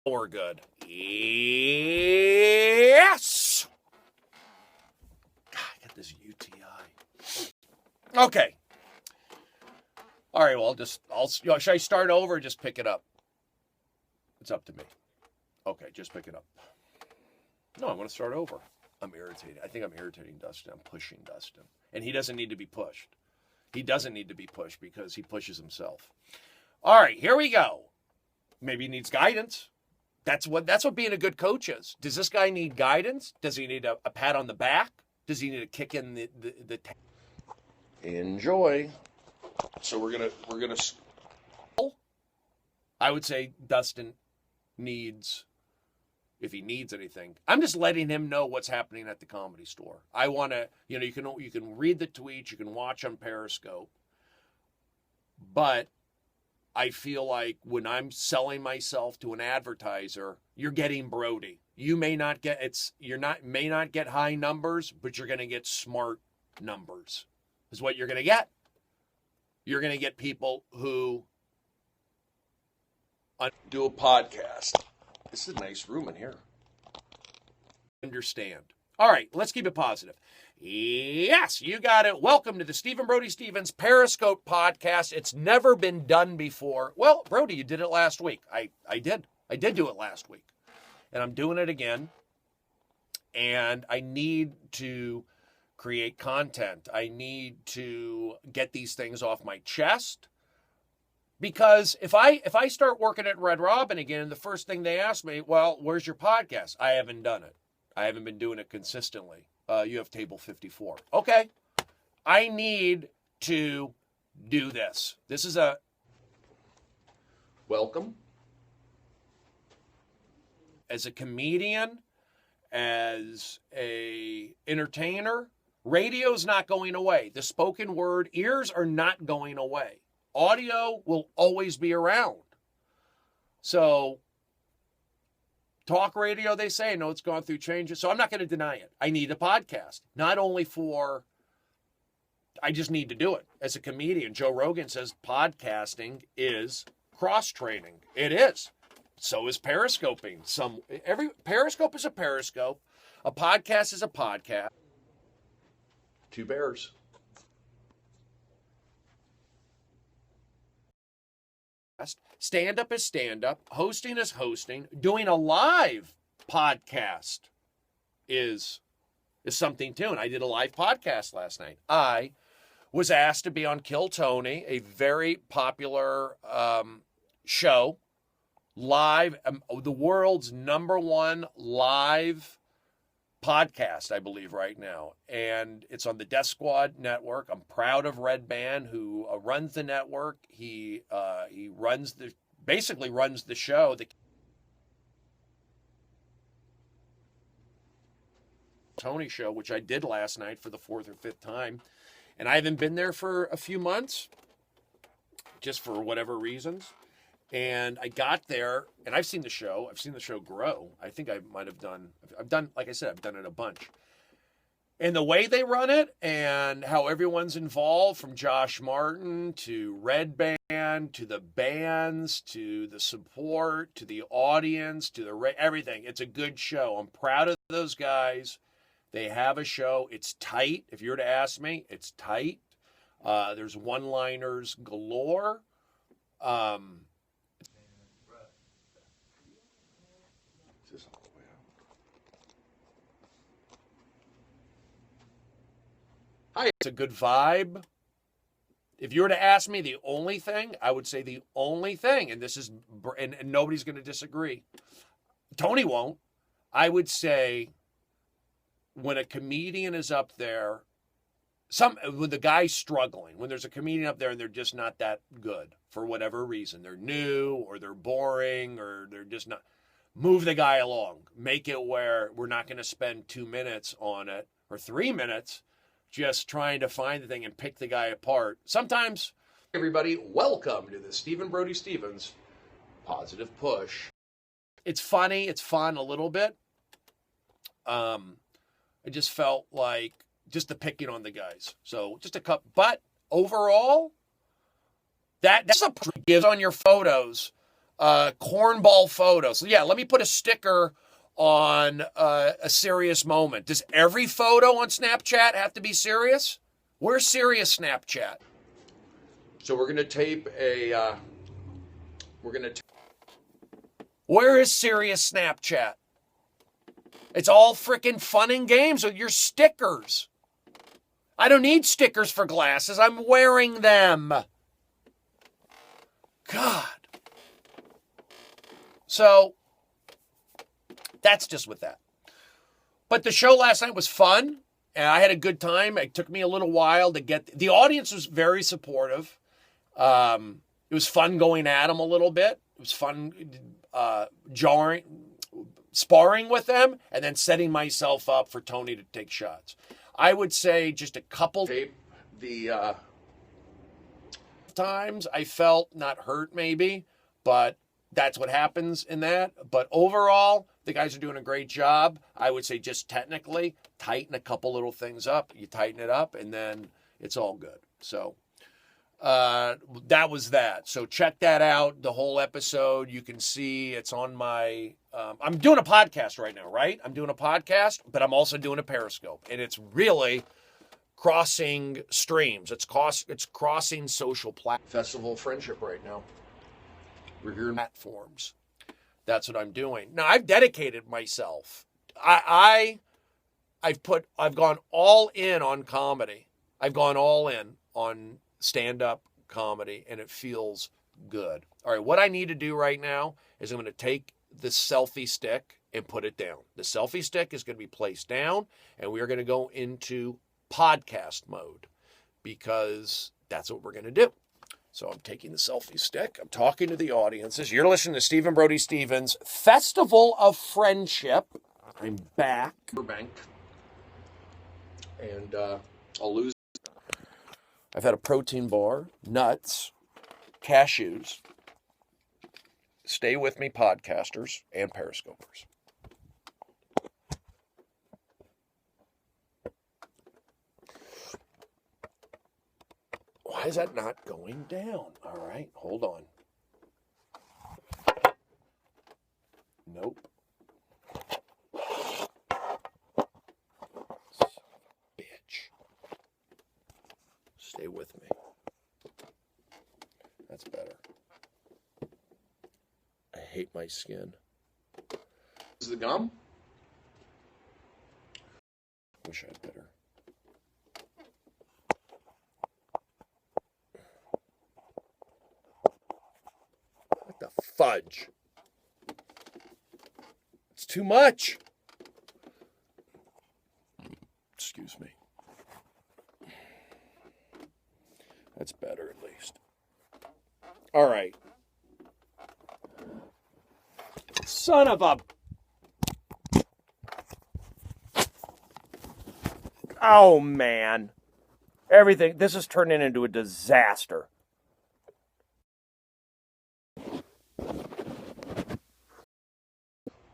we're good. Yes! God, I got this UTI. Okay. All right, well, should I start over or just pick it up? It's up to me. Okay, just pick it up. No, I want to start over. I'm irritated. I think I'm irritating Dustin. I'm pushing Dustin. And he doesn't need to be pushed. He doesn't need to be pushed because he pushes himself. All right, here we go. Maybe he needs guidance. That's what being a good coach is. Does this guy need guidance? Does he need a pat on the back? Does he need a kick in the Enjoy. So we're gonna. I would say Dustin needs, if he needs anything. I'm just letting him know what's happening at the Comedy Store. I want to, you can read the tweets, you can watch on Periscope, but I feel like when I'm selling myself to an advertiser, you're getting Brody. You may not get may not get high numbers, but you're going to get smart numbers. Is what you're going to get. You're going to get people who do a podcast. This is a nice room in here. Understand. All right, let's keep it positive. Yes, you got it. Welcome to the Stephen Brody Stevens Periscope podcast. It's never been done before. Well, Brody, you did it last week. I did. I did do it last week. And I'm doing it again. And I need to create content. I need to get these things off my chest. Because if I start working at Red Robin again, the first thing they ask me, well, where's your podcast? I haven't done it. I haven't been doing it consistently. You have table 54. Okay. I need to do this. This is a welcome. As a comedian, as a entertainer, radio's not going away. The spoken word ears are not going away. Audio will always be around. So talk radio, they say, no, it's gone through changes. So I'm not going to deny it. I need a podcast. Not only I just need to do it. As a comedian, Joe Rogan says podcasting is cross-training. It is. So is periscoping. Every Periscope is a periscope. A podcast is a podcast. Two bears. Stand-up is stand-up. Hosting is hosting. Doing a live podcast is something too. And I did a live podcast last night. I was asked to be on Kill Tony, a very popular show, live, the world's #1 live podcast, I believe, right now. And it's on the Death Squad network. I'm proud of Red Band, who runs the network. He basically runs the show. The Tony show, which I did last night for the 4th or 5th time. And I haven't been there for a few months, just for whatever reasons. And I got there, and I've seen the show. I've seen the show grow. I think I might have done, like I said, I've done it a bunch. And the way they run it and how everyone's involved, from Josh Martin to Red Band to the bands to the support to the audience to the everything. It's a good show. I'm proud of those guys. They have a show. It's tight. If you were to ask me, it's tight. There's one-liners galore. Hi, it's a good vibe. If you were to ask me the only thing, I would say the only thing, and this is, and nobody's going to disagree. Tony won't. I would say when a comedian is up there, when the guy's struggling, when there's a comedian up there and they're just not that good for whatever reason, they're new or they're boring or they're just not, move the guy along. Make it where we're not going to spend 2 minutes on it or 3 minutes just trying to find the thing and pick the guy apart. Sometimes, everybody, welcome to the Stephen Brody Stevens Positive Push. It's funny. It's fun a little bit. I just felt like just the picking on the guys. So just a couple. But overall, that's a gives on your photos, cornball photos. So yeah, let me put a sticker on a serious moment. Does every photo on Snapchat have to be serious? Where's serious Snapchat? So we're going to tape a, where is serious Snapchat? It's all freaking fun and games with your stickers. I don't need stickers for glasses. I'm wearing them. God. So, that's just with that. But the show last night was fun, and I had a good time. It took me a little while to get... The audience was very supportive. It was fun going at them a little bit. It was fun sparring with them, and then setting myself up for Tony to take shots. I would say just a couple... The times I felt not hurt maybe, but that's what happens in that. But overall, the guys are doing a great job. I would say just technically, tighten a couple little things up. You tighten it up, and then it's all good. So that was that. So check that out, the whole episode. You can see it's on my... I'm doing a podcast right now, right? I'm doing a podcast, but I'm also doing a Periscope. And it's really crossing streams. It's crossing social platforms. Festival of Friendship right now. We're here in platforms. That's what I'm doing. Now, I've dedicated myself. I've gone all in on comedy. I've gone all in on stand-up comedy, and it feels good. All right, what I need to do right now is I'm going to take the selfie stick and put it down. The selfie stick is going to be placed down, and we are going to go into podcast mode because that's what we're going to do. So I'm taking the selfie stick. I'm talking to the audiences. You're listening to Stephen Brody Stevens Festival of Friendship. I'm back. Bank. And I'll lose. I've had a protein bar, nuts, cashews. Stay with me, podcasters and periscopers. Why is that not going down? All right, hold on. Nope. Son of a bitch. Stay with me. That's better. I hate my skin. Is the gum? Wish I had better. What the fudge? It's too much. Excuse me. That's better at least. All right. Son of a... Oh, man. Everything. This is turning into a disaster.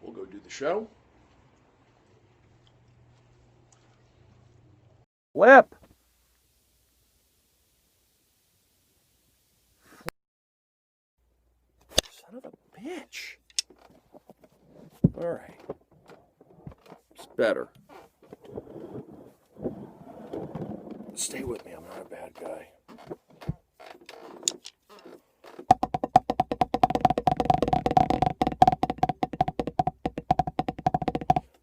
We'll go do the show. Flip. Son of a bitch. All right. It's better. Stay with me. I'm not a bad guy.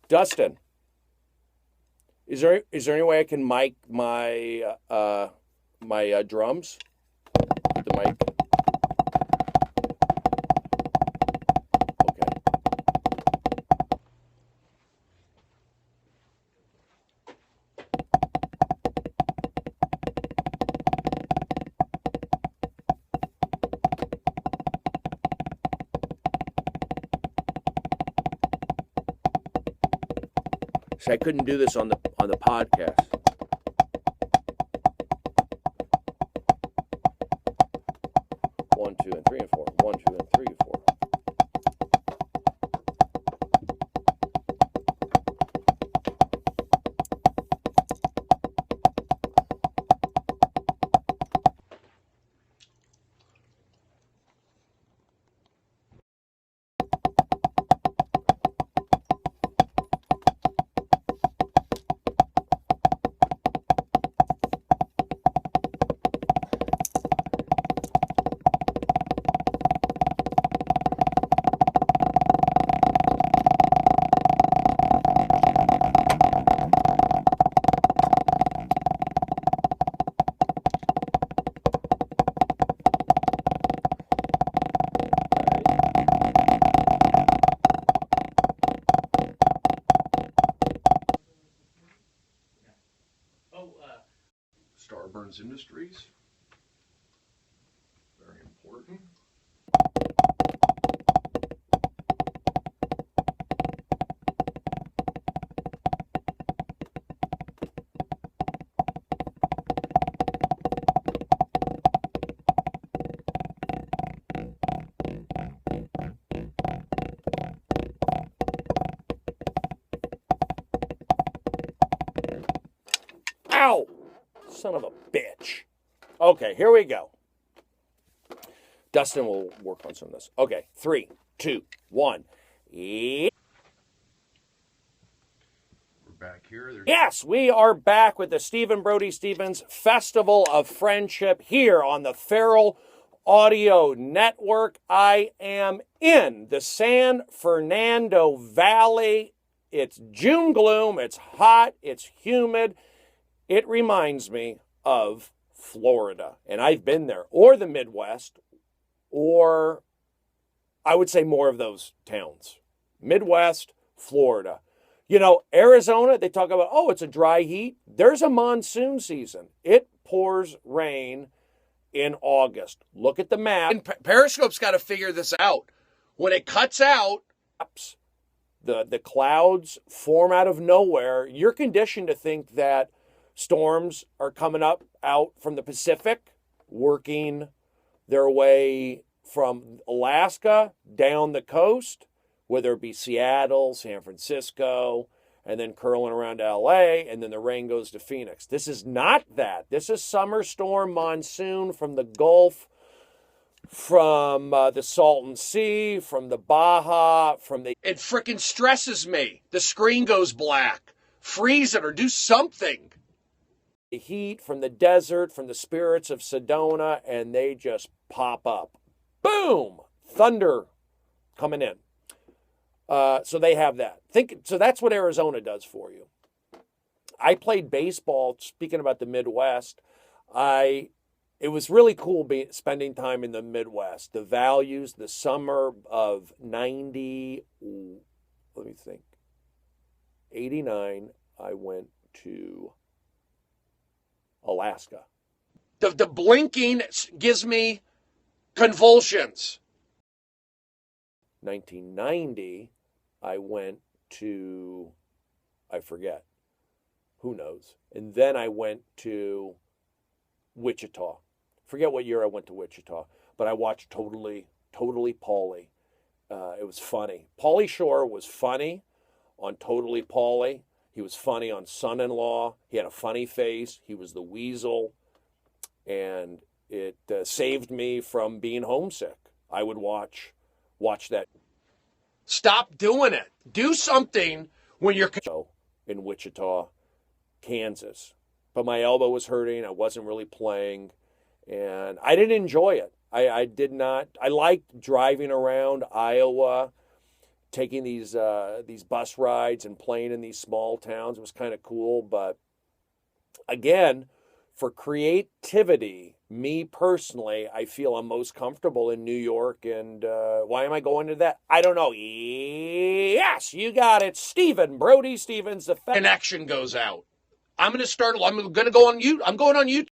Dustin, is there any way I can mic my drums? The mic. Okay. See, I couldn't do this on the podcast. One, two, and three, and four. One, two, and three, and four. Starburns Industries. Very important. Ow! Son of a bitch. Okay, here we go. Dustin will work on some of this. Okay, 3, 2, 1. We're back here. Yes, we are back with the Stephen Brody Stevens Festival of Friendship here on the Feral Audio Network. I am in the San Fernando Valley. It's June gloom. It's hot. It's humid. It reminds me of Florida, and I've been there, or the Midwest, or I would say more of those towns. Midwest, Florida. You know, Arizona, they talk about, oh, it's a dry heat. There's a monsoon season. It pours rain in August. Look at the map. And Periscope's got to figure this out. When it cuts out, the clouds form out of nowhere. You're conditioned to think that storms are coming up out from the Pacific, working their way from Alaska down the coast, whether it be Seattle, San Francisco, and then curling around LA, and then the rain goes to Phoenix. This is not that. This is summer storm monsoon from the Gulf, from the Salton Sea, from the Baja, from the... It frickin' stresses me. The screen goes black. Freeze it or do something. The heat, from the desert, from the spirits of Sedona, and they just pop up. Boom! Thunder coming in. So they have that. So that's what Arizona does for you. I played baseball, speaking about the Midwest. It was really cool spending time in the Midwest. The values, the summer of 89, I went to Alaska. The blinking gives me convulsions. 1990, I went to, I forget, who knows. And then I went to Wichita. Forget what year I went to Wichita, but I watched Totally Paulie. It was funny. Pauly Shore was funny on Totally Paulie. He was funny on Son-in-Law. He had a funny face. He was the weasel. And it saved me from being homesick. I would watch that. Stop doing it. Do something when you're in Wichita, Kansas. But my elbow was hurting. I wasn't really playing. And I didn't enjoy it. I did not. I liked driving around Iowa, taking these bus rides and playing in these small towns. It was kind of cool. But again, for creativity, me personally, I feel I'm most comfortable in New York. And why am I going to that? I don't know. Yes, you got it. Brody Stevens. The connection goes out. I'm going to go on YouTube. I'm going on YouTube.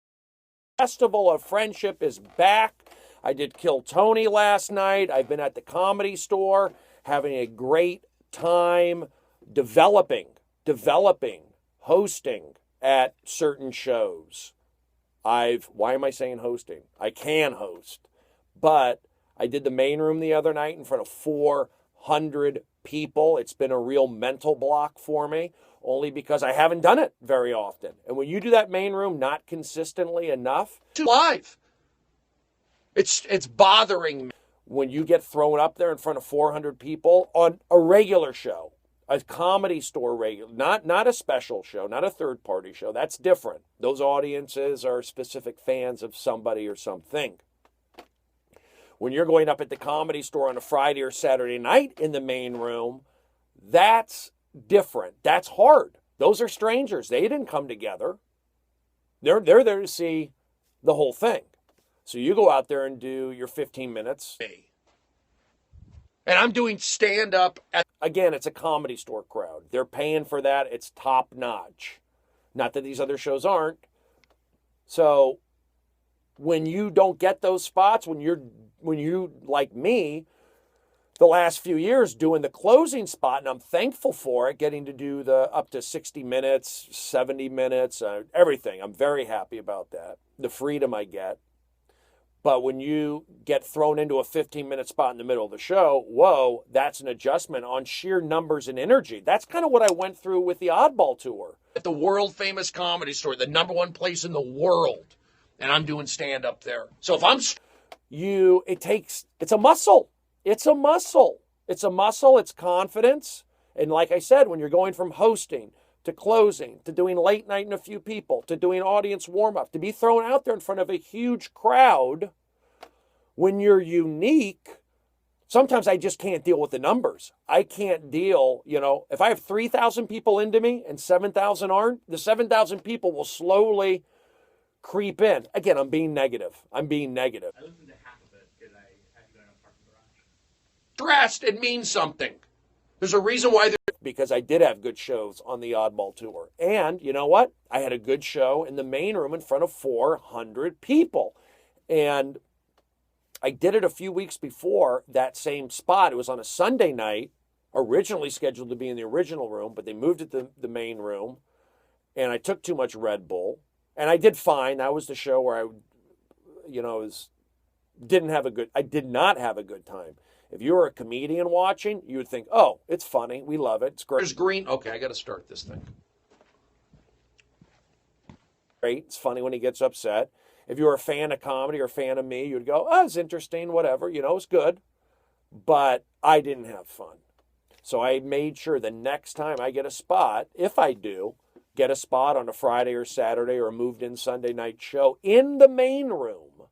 Festival of Friendship is back. I did Kill Tony last night. I've been at the Comedy Store having a great time developing, hosting at certain shows. Why am I saying hosting? I can host. But I did the main room the other night in front of 400 people. It's been a real mental block for me, only because I haven't done it very often. And when you do that main room not consistently enough, live. It's bothering me when you get thrown up there in front of 400 people on a regular show, a Comedy Store regular, not a special show, not a third-party show. That's different. Those audiences are specific fans of somebody or something. When you're going up at the Comedy Store on a Friday or Saturday night in the main room, that's different. That's hard. Those are strangers. They didn't come together. They're there to see the whole thing. So you go out there and do your 15 minutes. And I'm doing stand-up. Again, it's a Comedy Store crowd. They're paying for that. It's top-notch. Not that these other shows aren't. So when you don't get those spots, when you, like me, the last few years doing the closing spot, and I'm thankful for it, getting to do the up to 60 minutes, 70 minutes, everything. I'm very happy about that, the freedom I get. But when you get thrown into a 15-minute spot in the middle of the show, whoa, that's an adjustment on sheer numbers and energy. That's kind of what I went through with the Oddball Tour. At the world-famous Comedy Store, the #1 place in the world, and I'm doing stand-up there. So if I'm... It's a muscle. It's a muscle. It's a muscle. It's confidence. And like I said, when you're going from hosting to closing, to doing late night and a few people, to doing audience warm-up, to be thrown out there in front of a huge crowd, when you're unique, sometimes I just can't deal with the numbers. I can't deal, if I have 3,000 people into me and 7,000 aren't, the 7,000 people will slowly creep in. Again, I'm being negative. I listened to half of it because I had to go in a parking garage. Dressed, it means something. There's a reason why because I did have good shows on the Oddball Tour. And you know what? I had a good show in the main room in front of 400 people. And I did it a few weeks before that same spot. It was on a Sunday night, originally scheduled to be in the original room, but they moved it to the main room. And I took too much Red Bull. And I did fine. That was the show where I, did not have a good time. If you were a comedian watching, you would think, oh, it's funny. We love it. It's great. There's green. Okay, I got to start this thing. Great. It's funny when he gets upset. If you were a fan of comedy or a fan of me, you'd go, oh, it's interesting, whatever. It's good. But I didn't have fun. So I made sure the next time I get a spot, if I do, get a spot on a Friday or Saturday or a moved-in Sunday night show in the main room,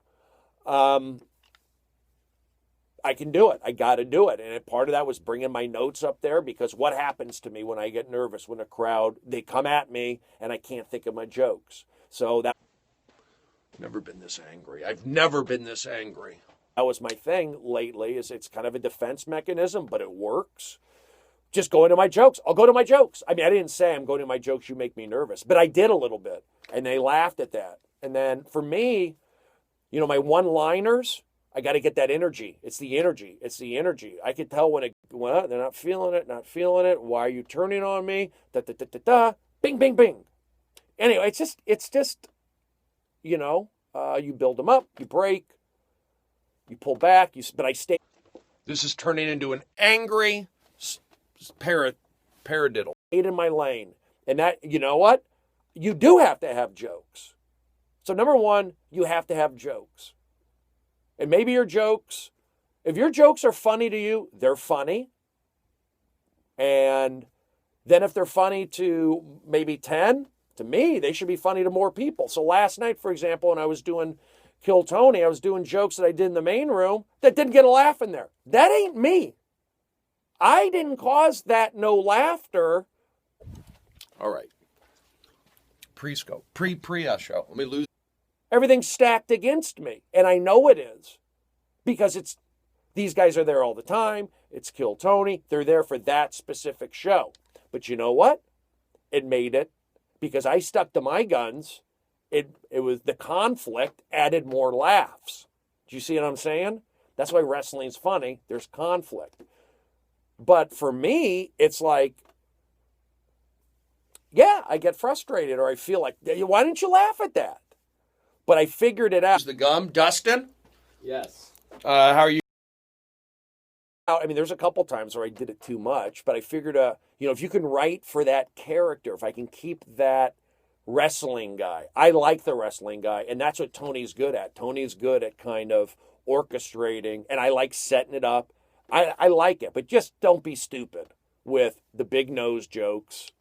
I can do it. I got to do it. And part of that was bringing my notes up there, because what happens to me when I get nervous, when a crowd, they come at me and I can't think of my jokes. So that... Never been this angry. I've never been this angry. That was my thing lately, is it's kind of a defense mechanism, but it works. Just go into my jokes. I'll go to my jokes. I mean, I didn't say I'm going to my jokes, you make me nervous, but I did a little bit. And they laughed at that. And then for me, my one-liners, I got to get that energy. It's the energy. I could tell when they're not feeling it. Why are you turning on me? Da, da, da, da, da. Bing, bing, bing. Anyway, it's just, You build them up, you break, you pull back, but I stay. This is turning into an angry paradiddle. Stayed in my lane. And that, you know what? You do have to have jokes. So number one, you have to have jokes. And maybe your jokes, if your jokes are funny to you, they're funny. And then if they're funny to maybe 10, to me, they should be funny to more people. So last night, for example, when I was doing Kill Tony, I was doing jokes that I did in the main room that didn't get a laugh in there. That ain't me. I didn't cause that no laughter. All right. Periscope. Pre-us show. Let me lose. Everything's stacked against me. And I know it is. Because these guys are there all the time. It's Kill Tony. They're there for that specific show. But you know what? It made it. Because I stuck to my guns. It was the conflict added more laughs. Do you see what I'm saying? That's why wrestling's funny. There's conflict. But for me, it's like, yeah, I get frustrated or I feel like, why didn't you laugh at that? But I figured it out. The gum, Dustin? Yes. How are you? I mean, there's a couple times where I did it too much, but I figured, if you can write for that character, if I can keep that wrestling guy. I like the wrestling guy, and that's what Tony's good at. Tony's good at kind of orchestrating, and I like setting it up. I like it, but just don't be stupid with the big nose jokes.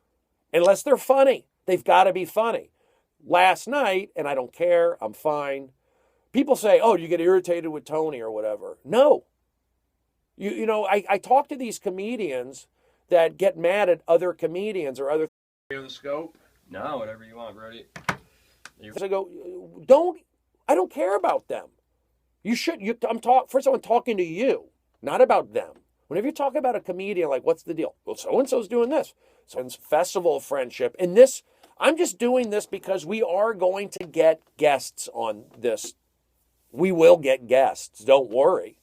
Unless they're funny. They've got to be funny. Last night, and I don't care, I'm fine. People say, oh, you get irritated with Tony or whatever. No. I talk to these comedians that get mad at other comedians or other. On the scope? No, whatever you want, Brody. I go, I don't care about them. First I'm talking to you, not about them. Whenever you talk about a comedian, like, what's the deal? Well, so-and-so's doing this. So it's Festival of Friendship. And this, I'm just doing this because we are going to get guests on this. We will get guests. Don't worry.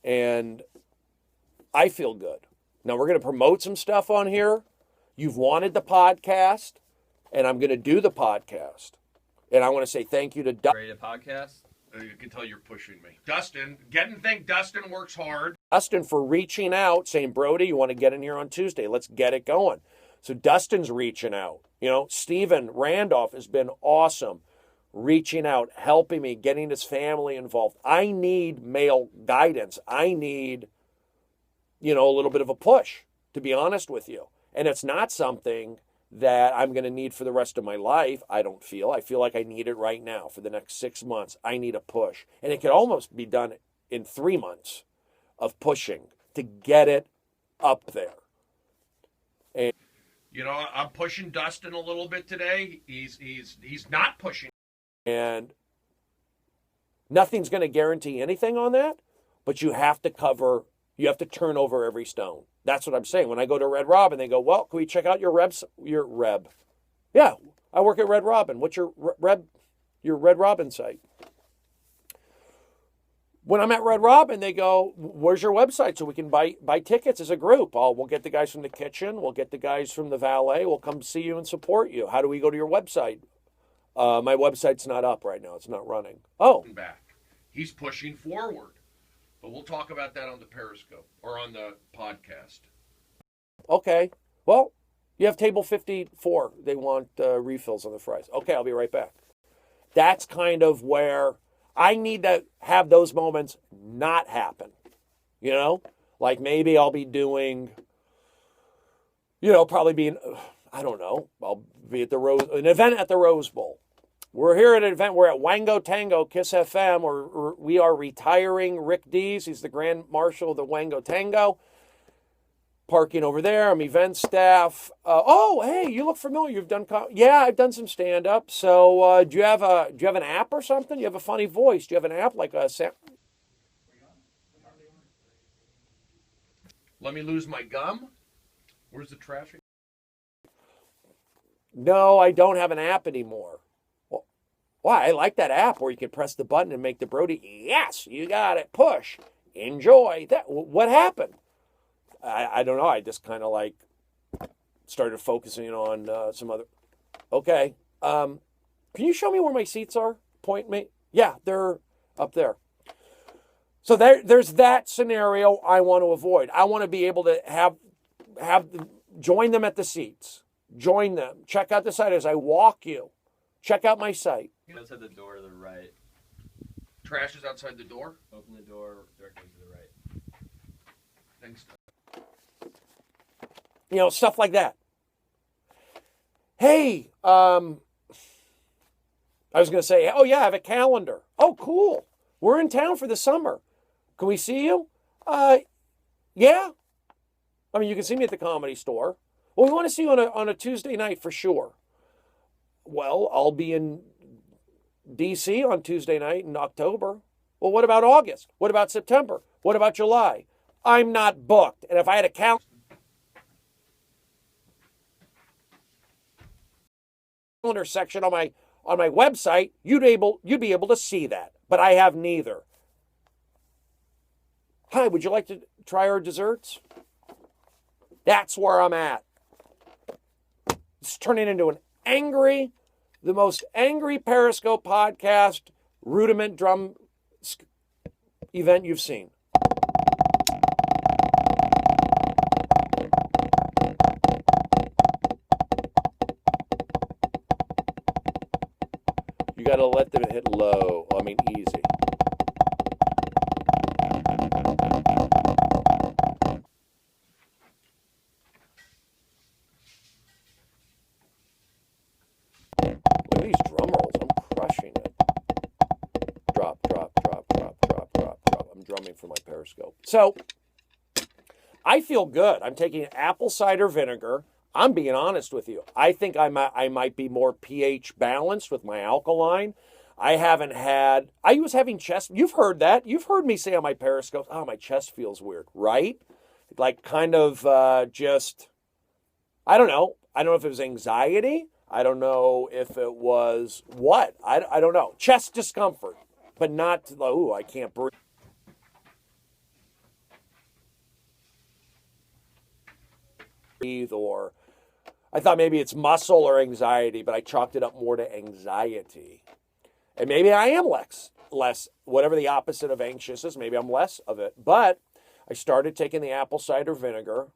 And I feel good. Now we're going to promote some stuff on here. You've wanted the podcast, and I'm going to do the podcast. And I want to say thank you to Dustin. Ready to podcast? You can tell you're pushing me. Dustin, Dustin works hard. Dustin for reaching out, saying, Brody, you want to get in here on Tuesday? Let's get it going. So Dustin's reaching out. Steven Randolph has been awesome. Reaching out, helping me, getting his family involved. I need male guidance. I need, a little bit of a push, to be honest with you. And it's not something that I'm going to need for the rest of my life, I feel like I need it right now for the next 6 months. I need a push. And it could almost be done in 3 months of pushing to get it up there. And I'm pushing Dustin a little bit today. He's not pushing. And nothing's going to guarantee anything on that, but you have to turn over every stone. That's what I'm saying. When I go to Red Robin, they go, well, can we check out your Reb? Yeah, I work at Red Robin. What's your Red Robin site? When I'm at Red Robin, they go, where's your website so we can buy tickets as a group? We'll get the guys from the kitchen. We'll get the guys from the valet. We'll come see you and support you. How do we go to your website? My website's not up right now. It's not running. Oh. Back. He's pushing forward. But we'll talk about that on the Periscope or on the podcast. Okay. Well, you have table 54. They want refills on the fries. Okay, I'll be right back. That's kind of where I need to have those moments not happen. Like maybe I'll be doing, probably being, I don't know, I'll be at an event at the Rose Bowl. We're here at an event. We're at Wango Tango, Kiss FM. We are retiring Rick Dees. He's the Grand Marshal of the Wango Tango. Parking over there. I'm event staff. Hey, you look familiar. You've done yeah, I've done some stand-up. So do you have an app or something? You have a funny voice. Do you have an app like a... Let me lose my gum? Where's the trash? No, I don't have an app anymore. Why? I like that app where you can press the button and make the Brody, yes, you got it, push, enjoy. What happened? I don't know. I just kind of started focusing on some other. Okay. Can you show me where my seats are? point me? Yeah, they're up there. So there's that scenario I want to avoid. I want to be able to join them at the seats. Join them. Check out the site as I walk you. Check out my site. Outside the door to the right. Trash is outside the door. Open the door directly to the right. Thanks. Stuff like that. Hey, I was going to say, oh yeah, I have a calendar. Oh, cool. We're in town for the summer. Can we see you? Yeah. I mean, you can see me at the Comedy Store. Well, we want to see you on a Tuesday night for sure. Well, I'll be in D.C. on Tuesday night in October. Well, what about August? What about September? What about July? I'm not booked. And if I had a calendar section on my website, you'd be able to see that. But I have neither. Hi, would you like to try our desserts? That's where I'm at. It's turning into the most angry Periscope podcast rudiment drum event you've seen. You got to let them hit low. I mean, easy. Look at these drum rolls. I'm crushing it. Drop, drop, drop, drop, drop, drop, drop. I'm drumming for my Periscope. So, I feel good. I'm taking apple cider vinegar. I'm being honest with you. I think I might be more pH balanced with my alkaline. I was having chest. You've heard that. You've heard me say on my Periscope, oh, my chest feels weird, right? Like kind of just, I don't know. I don't know if it was anxiety. I don't know if it was what. I don't know. Chest discomfort, but not, oh, I can't breathe. Or I thought maybe it's muscle or anxiety, but I chalked it up more to anxiety. And maybe I am less, whatever the opposite of anxious is, maybe I'm less of it. But I started taking the apple cider vinegar.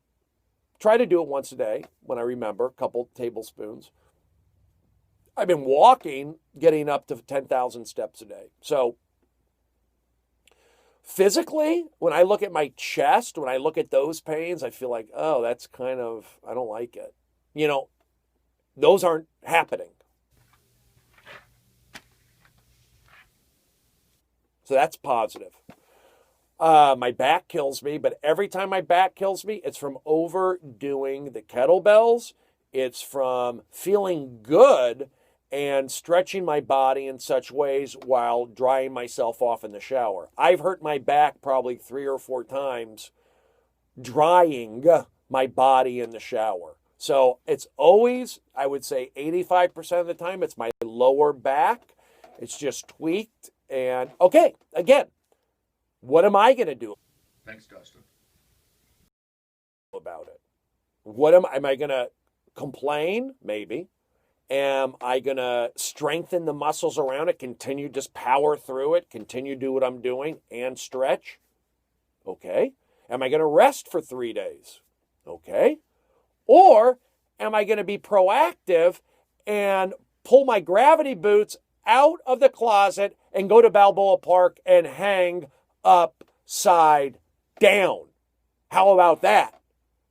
Try to do it once a day when I remember, a couple tablespoons. I've been walking, getting up to 10,000 steps a day. So physically, when I look at my chest, when I look at those pains, I feel like, oh, that's kind of, I don't like it. Those aren't happening. So that's positive. My back kills me, but every time my back kills me, it's from overdoing the kettlebells. It's from feeling good and stretching my body in such ways while drying myself off in the shower. I've hurt my back probably 3 or 4 times drying my body in the shower. So it's always, I would say 85% of the time, it's my lower back. It's just tweaked. And okay, again, what am I going to do? Thanks, Dustin. About it. Am I going to complain? Maybe. Am I going to strengthen the muscles around it, continue, just power through it, continue to do what I'm doing and stretch? Okay. Am I going to rest for 3 days? Okay. Or am I going to be proactive and pull my gravity boots out of the closet and go to Balboa Park and hang upside down? How about that?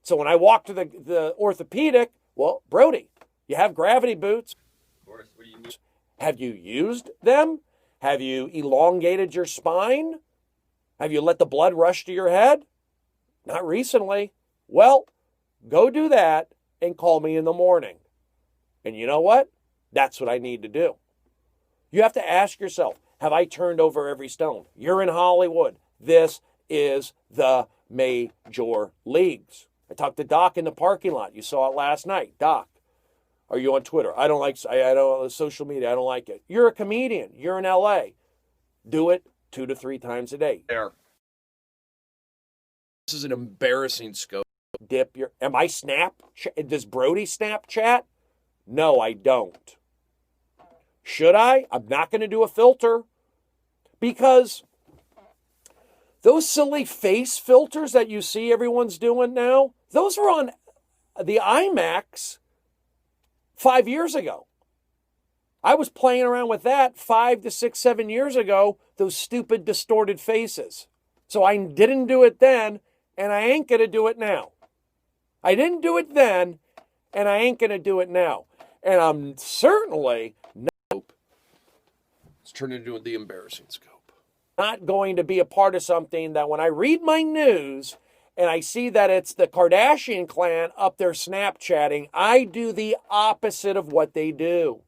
So when I walk to the orthopedic, well, Brody, you have gravity boots. Of course. What do you need? Have you used them? Have you elongated your spine? Have you let the blood rush to your head? Not recently. Well, go do that and call me in the morning. And you know what? That's what I need to do. You have to ask yourself, have I turned over every stone? You're in Hollywood. This is the major leagues. I talked to Doc in the parking lot. You saw it last night. Doc, are you on Twitter? I don't social media. I don't like it. You're a comedian. You're in LA. Do it 2 to 3 times a day. There. This is an embarrassing scope. Am I does Brody Snapchat? No, I don't. Should I? I'm not going to do a filter because those silly face filters that you see everyone's doing now, those were on the IMAX 5 years ago. I was playing around with that 5 to 6, 7 years ago, those stupid distorted faces. So I didn't do it then, and I ain't going to do it now. I didn't do it then, and I ain't going to do it now. And I'm certainly It's turned into the embarrassing scope. not going to be a part of something that when I read my news and I see that it's the Kardashian clan up there Snapchatting, I do the opposite of what they do.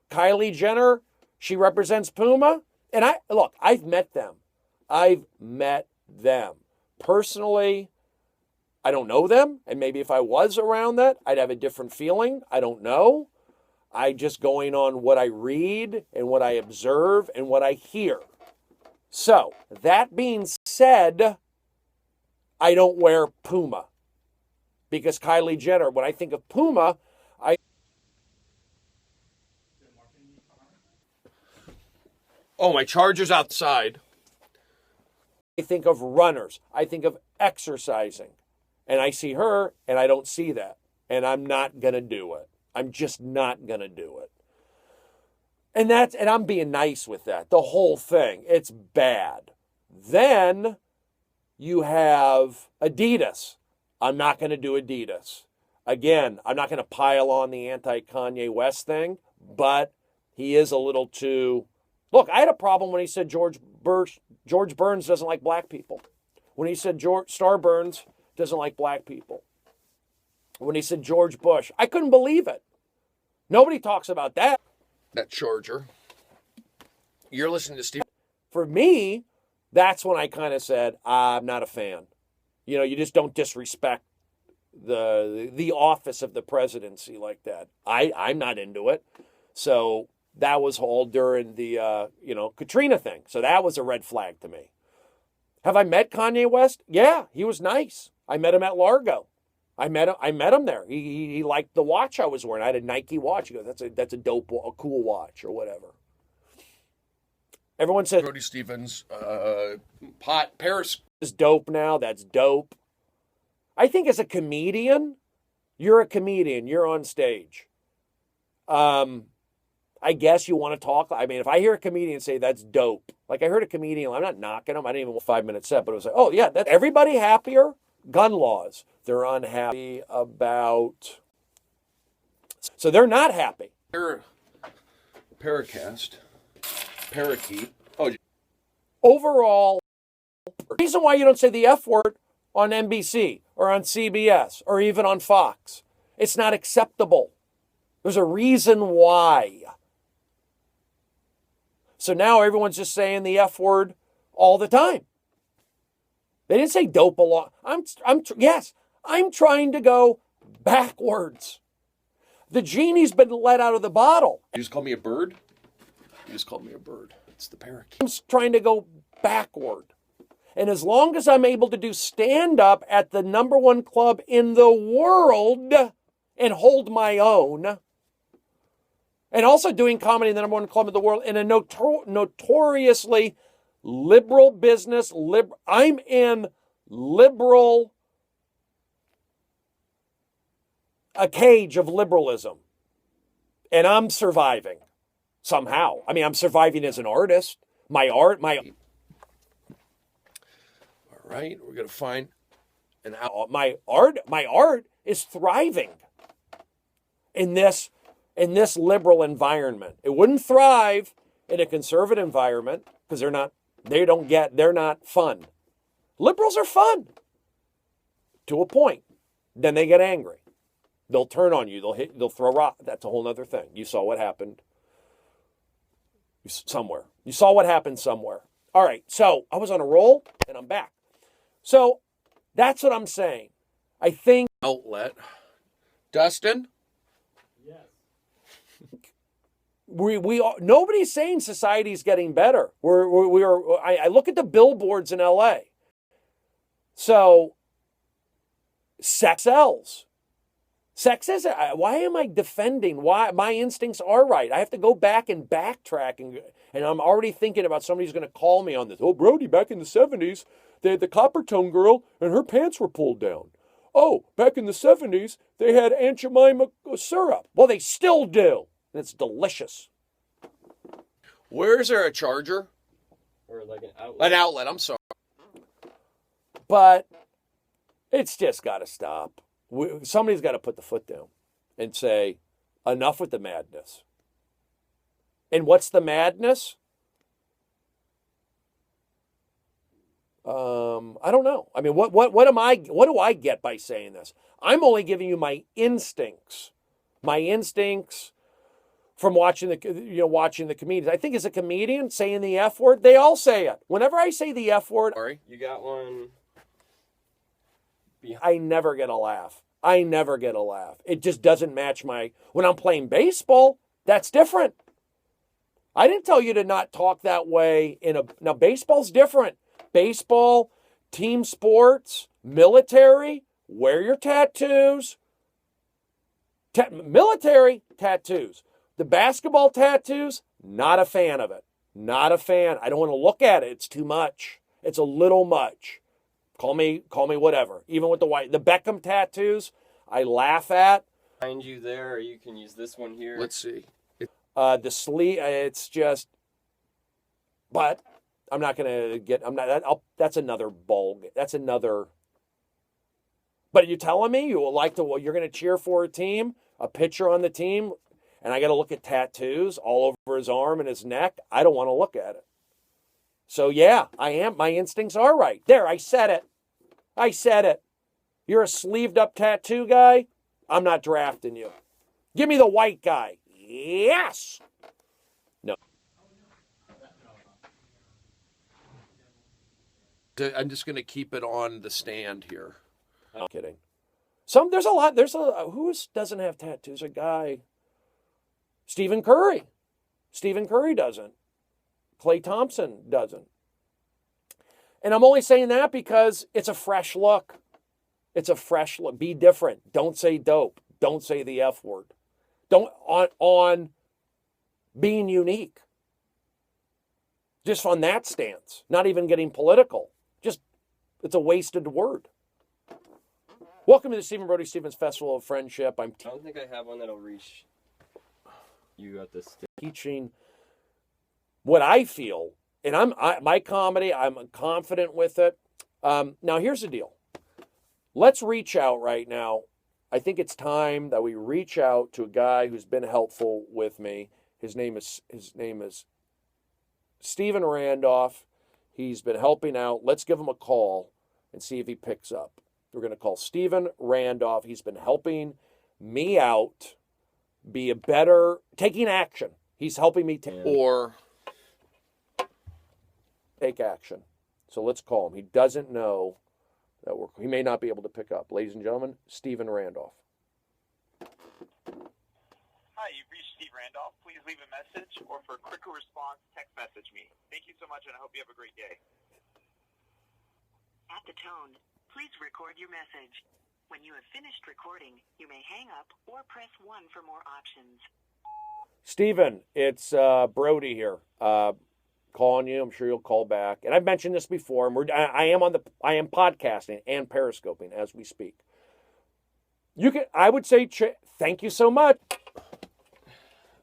Kylie Jenner, she represents Puma. And I've met them. Personally, I don't know them. And maybe if I was around that, I'd have a different feeling. I don't know. I just going on what I read and what I observe and what I hear. So, that being said, I don't wear Puma. Because Kylie Jenner, when I think of Puma, Oh, my charger's outside. I think of runners. I think of exercising. And I see her, and I don't see that. And I'm not going to do it. I'm just not going to do it. And I'm being nice with that. The whole thing. It's bad. Then you have Adidas. I'm not going to do Adidas. Again, I'm not going to pile on the anti-Kanye West thing, but he is a little too... Look, I had a problem when he said George Burns doesn't like black people. When he said Star Burns doesn't like black people. When he said George Bush, I couldn't believe it. Nobody talks about that. That charger. You're listening to Steve. For me, that's when I kind of said, I'm not a fan. You know, you just don't disrespect the office of the presidency like that. I'm not into it. So that was all during the, Katrina thing. So that was a red flag to me. Have I met Kanye West? Yeah, he was nice. I met him at Largo. I met him there. He liked the watch I was wearing. I had a Nike watch. He goes, that's a dope, a cool watch or whatever. Everyone says Brody Stevens, Periscope is dope now. That's dope. I think as a comedian, you're a comedian. You're on stage. I guess you want to talk. I mean, if I hear a comedian say that's dope, like I heard a comedian, I'm not knocking him. I didn't even 5-minute set, but it was like, oh yeah, that everybody happier. Gun laws. They're unhappy about. So they're not happy. Paracast. Parakeet. Oh, overall, the reason why you don't say the F word on NBC or on CBS or even on Fox, it's not acceptable. There's a reason why. So now everyone's just saying the F word all the time. They didn't say dope a lot. I'm trying to go backwards. The genie's been let out of the bottle. You just called me a bird? You just called me a bird. It's the parakeet. I'm trying to go backward. And as long as I'm able to do stand-up at the #1 club in the world and hold my own, and also doing comedy in the #1 club in the world in a notoriously liberal business, I'm in liberal, a cage of liberalism. And I'm surviving somehow. I mean, I'm surviving as an artist. All right, we're going to find my art is thriving in this liberal environment. It wouldn't thrive in a conservative environment because they're not fun. Liberals are fun to a point. Then they get angry. They'll turn on you. They'll throw rock. That's a whole other thing. You saw what happened somewhere. You saw what happened somewhere. All right. So I was on a roll and I'm back. So that's what I'm saying. I think outlet. Dustin? we are, nobody's saying society's getting better. I look at the billboards in LA. So sex sells. Sexist? Why am I defending? Why my instincts are right? I have to go back and backtrack, and I'm already thinking about somebody who's going to call me on this. Oh, Brody, back in the 70s, they had the copper tone girl, and her pants were pulled down. Oh, back in the 70s, they had Aunt Jemima syrup. Well, they still do, and it's delicious. Where is there a charger? Or like an outlet. An outlet, I'm sorry. But it's just got to stop. Somebody's got to put the foot down and say, enough with the madness. And what's the madness? I don't know. I mean, what do I get by saying this? I'm only giving you my instincts. My instincts from watching the comedians. I think as a comedian saying the F word, they all say it. Whenever I say the F word, Sorry, you got one. I never get a laugh. It just doesn't match when I'm playing baseball, that's different. I didn't tell you to not talk that way now baseball's different. Baseball, team sports, military, wear your tattoos. Military tattoos. The basketball tattoos, not a fan of it. Not a fan. I don't want to look at it. It's too much. It's a little much. Call me whatever. Even with the Beckham tattoos, I laugh at. Behind you there, or you can use this one here. Let's see. The sleeve, it's just, but I'm not going to get, that's another bulk. That's another, but you telling me you're going to cheer for a team, a pitcher on the team, and I got to look at tattoos all over his arm and his neck? I don't want to look at it. So yeah, I am. My instincts are right. There, I said it. You're a sleeved up tattoo guy? I'm not drafting you. Give me the white guy. Yes. No. I'm just going to keep it on the stand here. I'm kidding. There's who doesn't have tattoos? A guy. Stephen Curry. Stephen Curry doesn't. Klay Thompson doesn't. And I'm only saying that because it's a fresh look. It's a fresh look. Be different. Don't say dope. Don't say the F word. Don't on being unique. Just on that stance. Not even getting political. Just, it's a wasted word. Welcome to the Stephen Brody Stevens Festival of Friendship. I don't think I have one that'll reach you at this stage. Teaching what I feel, and my comedy, I'm confident with it. Now, here's the deal. Let's reach out right now. I think it's time that we reach out to a guy who's been helpful with me. His name is Stephen Randolph. He's been helping out. Let's give him a call and see if he picks up. We're going to call Stephen Randolph. He's been helping me out, be a better, taking action. He's helping me take action. So let's call him. He doesn't know that he may not be able to pick up. Ladies and gentlemen, Stephen Randolph. Hi, you've reached Steve Randolph. Please leave a message, or for a quicker response, text message me. Thank you so much, and I hope you have a great day. At the tone, please record your message. When you have finished recording, you may hang up or press 1 for more options. Stephen, it's Brody here. Calling you. I'm sure you'll call back. And I've mentioned this before. And I am podcasting and periscoping as we speak. I would say thank you so much.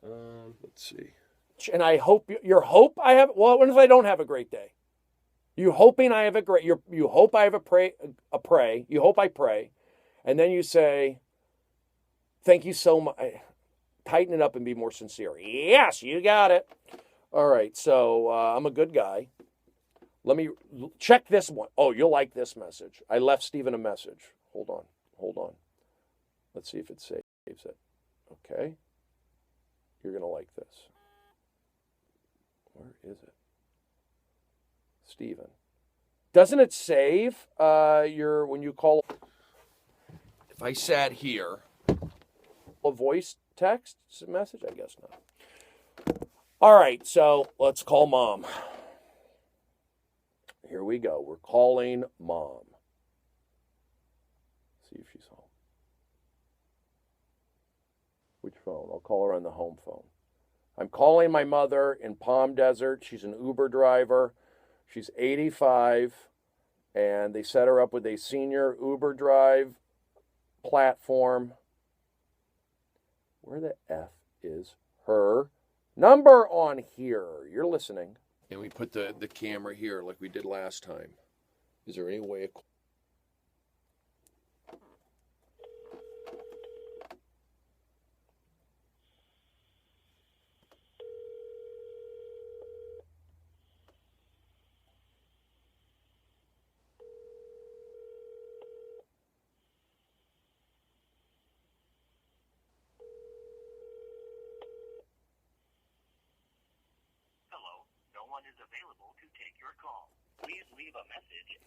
Let's see. And I hope I have. Well, what if I don't have a great day? You hoping I have a great. You hope I have a pray. You hope I pray, and then you say, thank you so much. Tighten it up and be more sincere. Yes, you got it. All right, so I'm a good guy. Let me check this one. Oh, you'll like this message. I left Stephen a message. Hold on. Let's see if it saves it. Okay. You're going to like this. Where is it? Stephen. Doesn't it save when you call? If I sat here, a voice text message? I guess not. All right, so let's call Mom. Here we go. We're calling Mom. See if she's home. phone. I'll call her on the home phone. I'm calling my mother in Palm Desert. She's an Uber driver. She's 85, and they set her up with a senior Uber drive platform. Where the F is her number on here? You're listening. And we put the camera here like we did last time. Is there any way? Hello, no one is available to take your call. Please leave a message.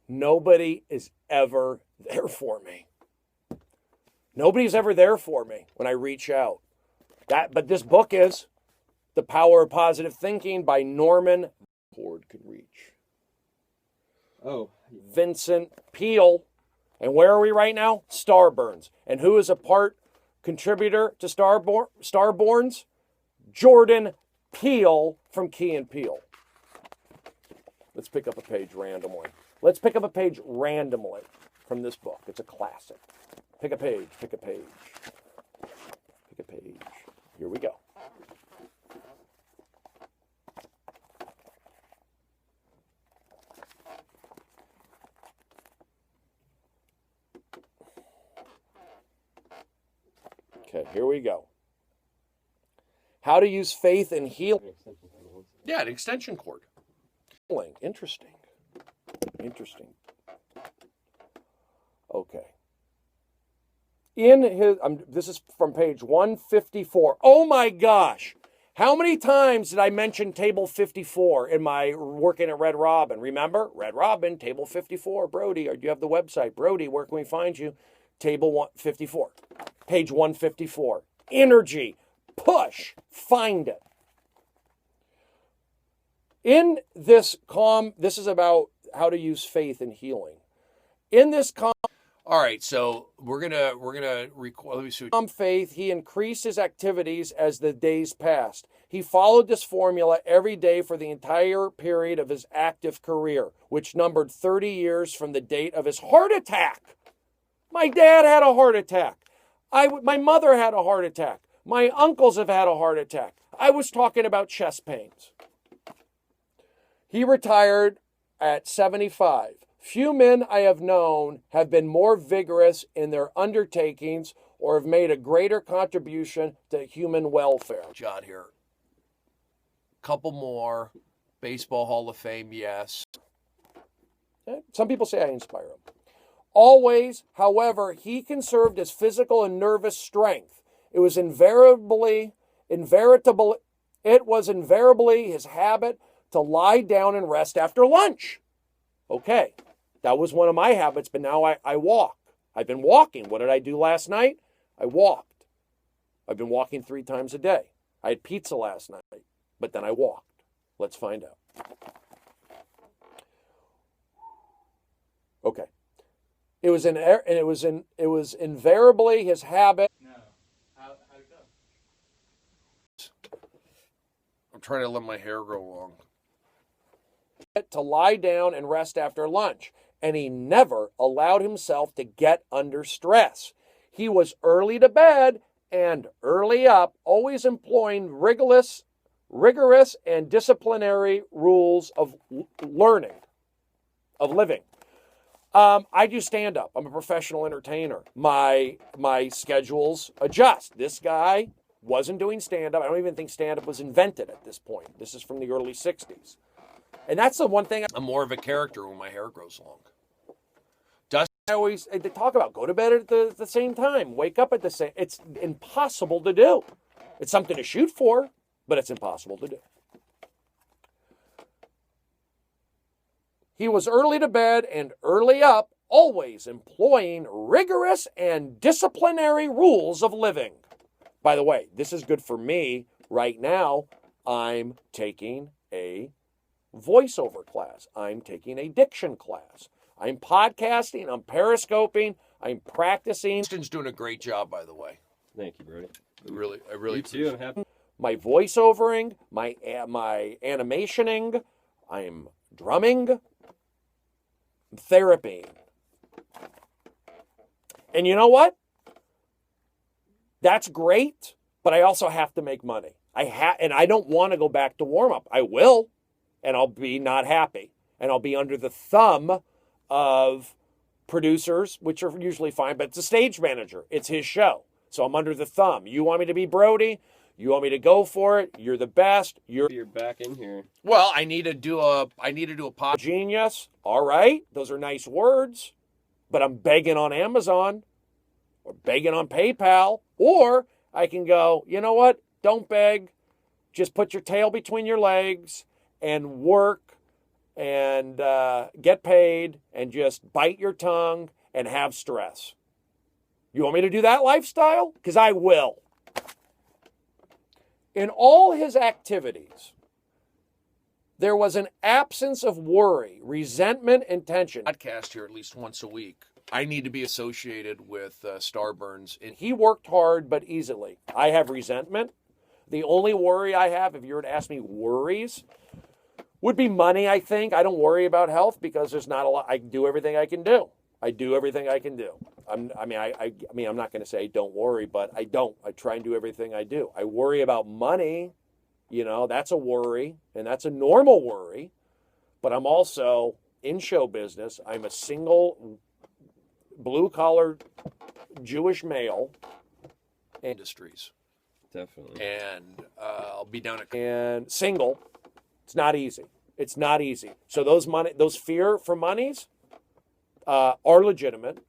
Nobody is ever there for me. Nobody's ever there for me when I reach out. But this book is The Power of Positive Thinking by Norman Cord could reach. Oh. Vincent Peale. And where are we right now? Starburns. And who is a part contributor to Starborns? Jordan Peele from Key and Peele. Let's pick up a page randomly. Let's pick up a page randomly from this book. It's a classic. Pick a page, pick a page. Pick a page. Here we go. Okay, here we go. How to use faith and healing. Yeah, an extension cord. Interesting. Interesting. Okay. In his, this is from page 154. Oh my gosh. How many times did I mention table 54 in my working at Red Robin? Remember? Red Robin, table 54. Brody, or do you have the website? Brody, where can we find you? Table 154. Page 154. Energy. Push. Find it. In this this is about how to use faith in healing. In this all right, so we're gonna record. Let me see. Faith, he increased his activities as the days passed. He followed this formula every day for the entire period of his active career, which numbered 30 years from the date of his heart attack. My dad had a heart attack. My mother had a heart attack. My uncles have had a heart attack. I was talking about chest pains. He retired at 75. Few men I have known have been more vigorous in their undertakings or have made a greater contribution to human welfare. Jot here. Couple more. Baseball Hall of Fame, yes. Some people say I inspire him. Always, however, he conserved his physical and nervous strength. It was invariably his habit to lie down and rest after lunch. Okay, that was one of my habits, but now I walk. I've been walking. What did I do last night? I walked. I've been walking 3 times a day. I had pizza last night, but then I walked. Let's find out. Okay. It was invariably his habit. No. How'd it go? I'm trying to let my hair grow long. To lie down and rest after lunch, and he never allowed himself to get under stress. He was early to bed and early up, always employing rigorous and disciplinary rules of living. I do stand-up. I'm a professional entertainer. My schedules adjust. This guy wasn't doing stand-up. I don't even think stand-up was invented at this point. This is from the early 60s. And that's the one thing. I'm more of a character when my hair grows long. They talk about go to bed at the same time, wake up at the same. It's impossible to do. It's something to shoot for, but it's impossible to do. He was early to bed and early up, always employing rigorous and disciplinary rules of living. By the way, this is good for me right now. I'm taking a voiceover class. I'm taking a diction class. I'm podcasting. I'm periscoping. I'm practicing. Austin's doing a great job, by the way. Thank you, Brody. I really You too. I'm happy. my voiceovering, my animationing, I'm drumming, therapy. And you know what? That's great, but I also have to make money. And I don't want to go back to warm up. I will, and I'll be not happy, and I'll be under the thumb of producers, which are usually fine, but it's a stage manager. It's his show. So I'm under the thumb. You want me to be Brody? You want me to go for it? You're the best. You're back in here. Well, I need to do a pod genius. All right. Those are nice words, but I'm begging on Amazon or begging on PayPal, or I can go, you know what? Don't beg. Just put your tail between your legs and work and get paid and just bite your tongue and have stress. You want me to do that lifestyle? Because I will. In all his activities, there was an absence of worry, resentment, and tension. Podcast here at least once a week. I need to be associated with Starburns. And he worked hard but easily. I have resentment. The only worry I have, if you were to ask me worries, would be money, I think. I don't worry about health because there's not a lot. I do everything I can do. I'm not going to say don't worry, but I don't. I try and do everything I do. I worry about money. You know, that's a worry, and that's a normal worry. But I'm also in show business. I'm a single, blue-collar Jewish male. Industries. Definitely. And I'll be down and single. It's not easy. It's not easy. So those fear for monies are legitimate.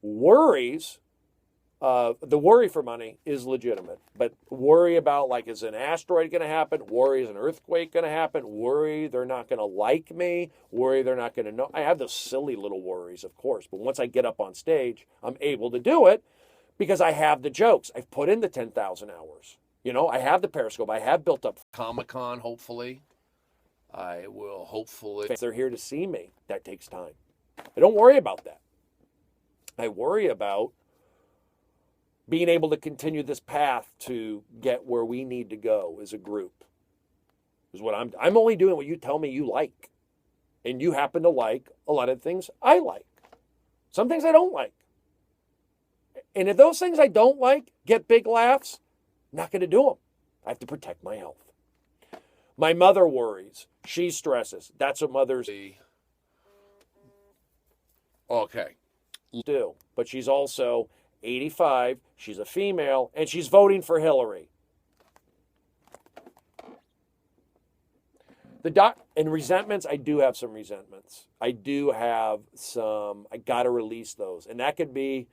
Worries, the worry for money is legitimate, but worry about like, is an asteroid going to happen? Worry, is an earthquake going to happen? Worry, they're not going to like me. Worry, they're not going to know. I have those silly little worries, of course, but once I get up on stage, I'm able to do it because I have the jokes. I've put in the 10,000 hours. You know, I have the Periscope. I have built up Comic-Con, hopefully. I will hopefully. If they're here to see me, that takes time. I don't worry about that. I worry about being able to continue this path to get where we need to go as a group. Is what I'm only doing what you tell me you like. And you happen to like a lot of things I like. Some things I don't like. And if those things I don't like get big laughs, I'm not going to do them. I have to protect my health. My mother worries. She stresses. That's what mothers do. But she's also 85. She's a female, and she's voting for Hillary. And resentments, I do have some resentments. I got to release those. And that could be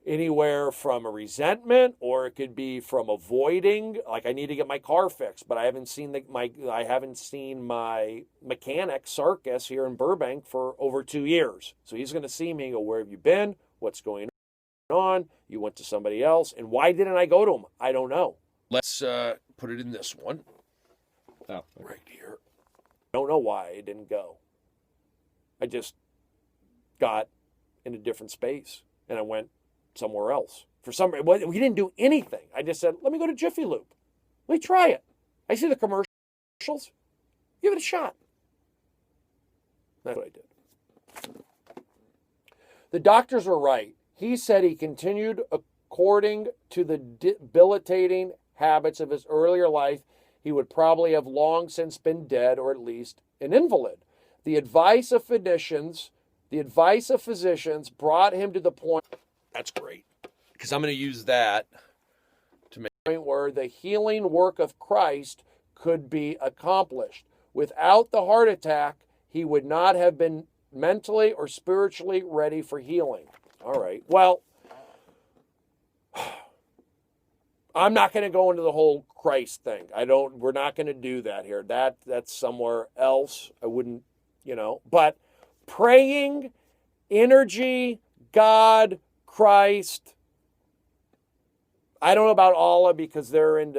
anywhere from a resentment, or it could be from avoiding, like I need to get my car fixed, but I haven't seen my mechanic Sarkis here in Burbank for over 2 years. So he's going to see me and go, where have you been? What's going on? You went to somebody else, and why didn't I go to him? I don't know. Let's put it in this one. Oh, right here. I don't know why I didn't go. I just got in a different space, and I went somewhere else. For some reason, we didn't do anything. I just said, let me go to Jiffy Lube. Let me try it. I see the commercials. Give it a shot. That's what I did. The doctors were right. He said he continued according to the debilitating habits of his earlier life. He would probably have long since been dead, or at least an invalid. The advice of physicians brought him to the point. That's great, because I'm going to use that to make a point where the healing work of Christ could be accomplished. Without the heart attack, he would not have been mentally or spiritually ready for healing. All right. Well, I'm not going to go into the whole Christ thing. We're not going to do that here. That's somewhere else. I wouldn't, but praying, energy, God, Christ. I don't know about Allah because they're into